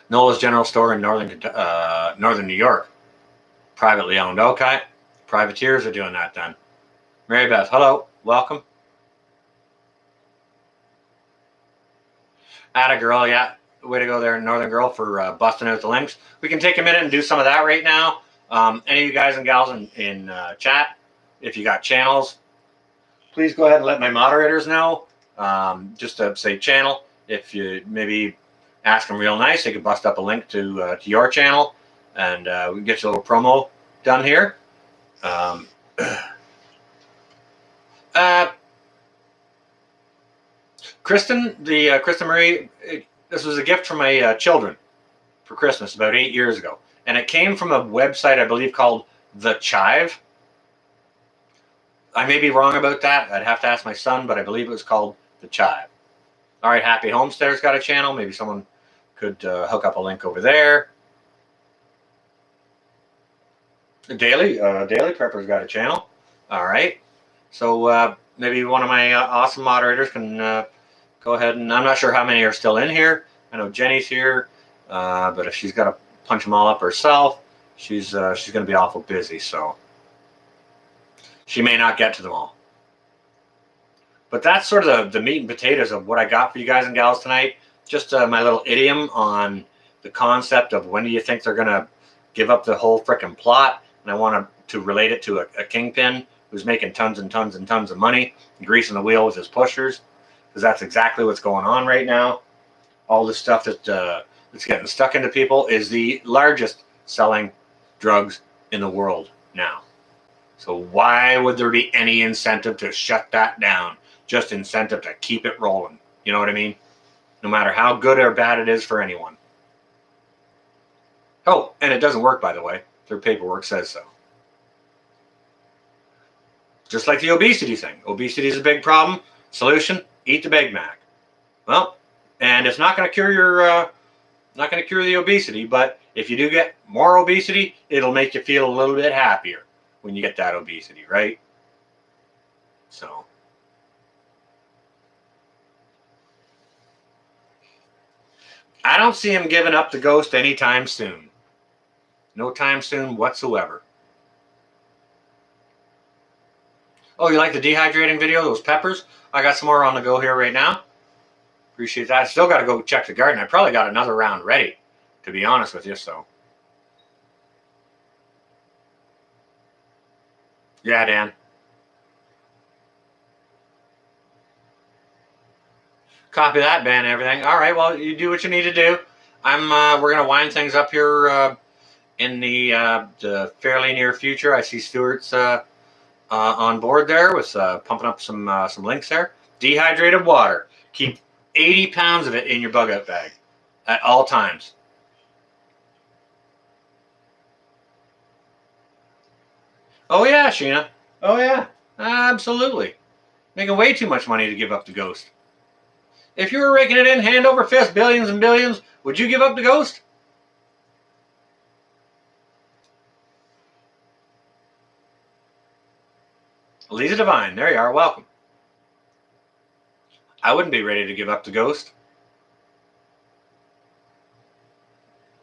Nola's General Store in northern New York, privately owned. Okay, privateers are doing that then. Mary Beth, hello, welcome. Atta girl, yeah, way to go there, Northern Girl, for busting out the links. We can take a minute and do some of that right now. Any of you guys and gals in chat, if you got channels, please go ahead and let my moderators know. Just to say channel, if you maybe ask them real nice, they could bust up a link to your channel, and we can get you a little promo done here. Kristen, Kristen Marie, this was a gift from my children for Christmas about 8 years ago, and it came from a website I believe called The Chive. I may be wrong about that. I'd have to ask my son, but I believe it was called The Chive. All right, Happy Homestead's got a channel. Maybe someone could hook up a link over there. The Daily Prepper's got a channel. All right. So maybe one of my awesome moderators can go ahead and, I'm not sure how many are still in here. I know Jenny's here, but if she's got to punch them all up herself, she's going to be awful busy. So she may not get to them all. But that's sort of the meat and potatoes of what I got for you guys and gals tonight. Just my little idiom on the concept of when do you think they're going to give up the whole frickin' plot. And I want to relate it to a kingpin who's making tons and tons and tons of money, greasing the wheel with his pushers, because that's exactly what's going on right now. All this stuff that's getting stuck into people is the largest selling drugs in the world now. So why would there be any incentive to shut that down? Just incentive to keep it rolling. You know what I mean? No matter how good or bad it is for anyone. Oh, and it doesn't work, by the way. Their paperwork says so. Just like the obesity thing. Obesity is a big problem. Solution: eat the Big Mac. Well, and it's not going to cure the obesity, but if you do get more obesity, it'll make you feel a little bit happier when you get that obesity, right? So I don't see him giving up the ghost anytime soon. No time soon whatsoever. Oh, you like the dehydrating video, those peppers? I got some more on the go here right now. Appreciate that. Still got to go check the garden. I probably got another round ready, to be honest with you, so. Yeah, Dan. Copy that, ban everything. All right, well, you do what you need to do. We're going to wind things up here in the fairly near future. I see Stuart's on board there with pumping up some links there. Dehydrated water. Keep 80 pounds of it in your bug out bag at all times. Oh yeah, Sheena. Oh yeah, absolutely. Making way too much money to give up the ghost. If you were raking it in hand over fist, billions and billions, would you give up the ghost? Lisa Divine, there you are. Welcome. I wouldn't be ready to give up the ghost.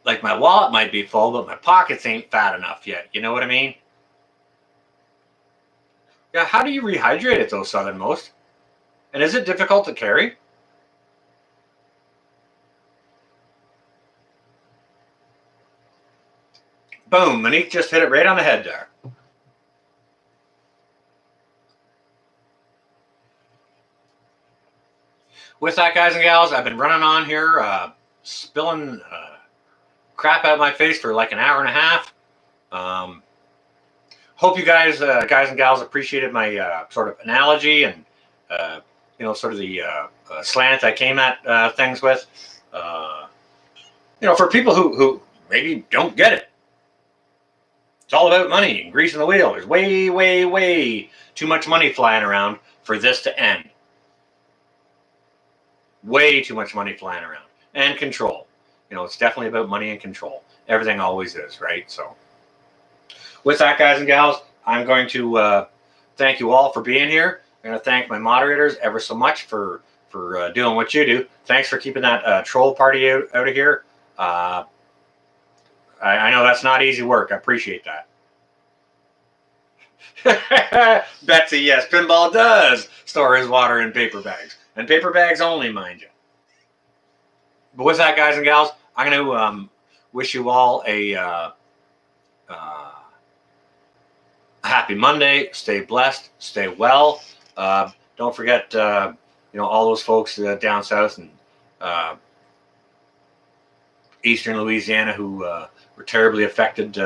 Like, my wallet might be full, but my pockets ain't fat enough yet. You know what I mean? Yeah, how do you rehydrate it though, Southernmost? And is it difficult to carry? Boom, Monique just hit it right on the head there. With that, guys and gals, I've been running on here, spilling crap out my face for like an hour and a half. Hope you guys and gals, appreciated my sort of analogy and sort of the slant I came at things with. For people who maybe don't get it, it's all about money and greasing the wheel. There's way, way, way too much money flying around for this to end. Way too much money flying around. And control. It's definitely about money and control. Everything always is, right? So, with that, guys and gals, I'm going to thank you all for being here. I'm going to thank my moderators ever so much for doing what you do. Thanks for keeping that troll party out of here. I know that's not easy work. I appreciate that. Betsy, yes, Pinball does store his water in paper bags. And paper bags only, mind you. But with that, guys and gals, I'm going to wish you all a happy Monday. Stay blessed. Stay well. Don't forget, all those folks down south and eastern Louisiana who were terribly affected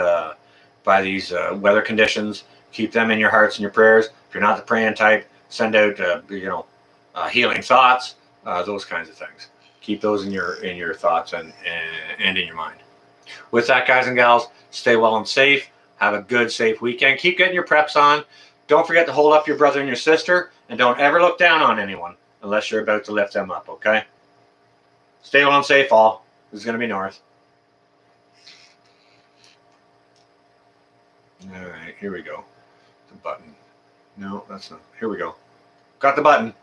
by these weather conditions. Keep them in your hearts and your prayers. If you're not the praying type, send out healing thoughts, those kinds of things. Keep those in your thoughts and in your mind. With that, guys and gals, stay well and safe. Have a good, safe weekend. Keep getting your preps on. Don't forget to hold up your brother and your sister, and don't ever look down on anyone unless you're about to lift them up, okay? Stay well and safe, all. This is going to be north. All right, here we go. The button. No, that's not. Here we go. Got the button.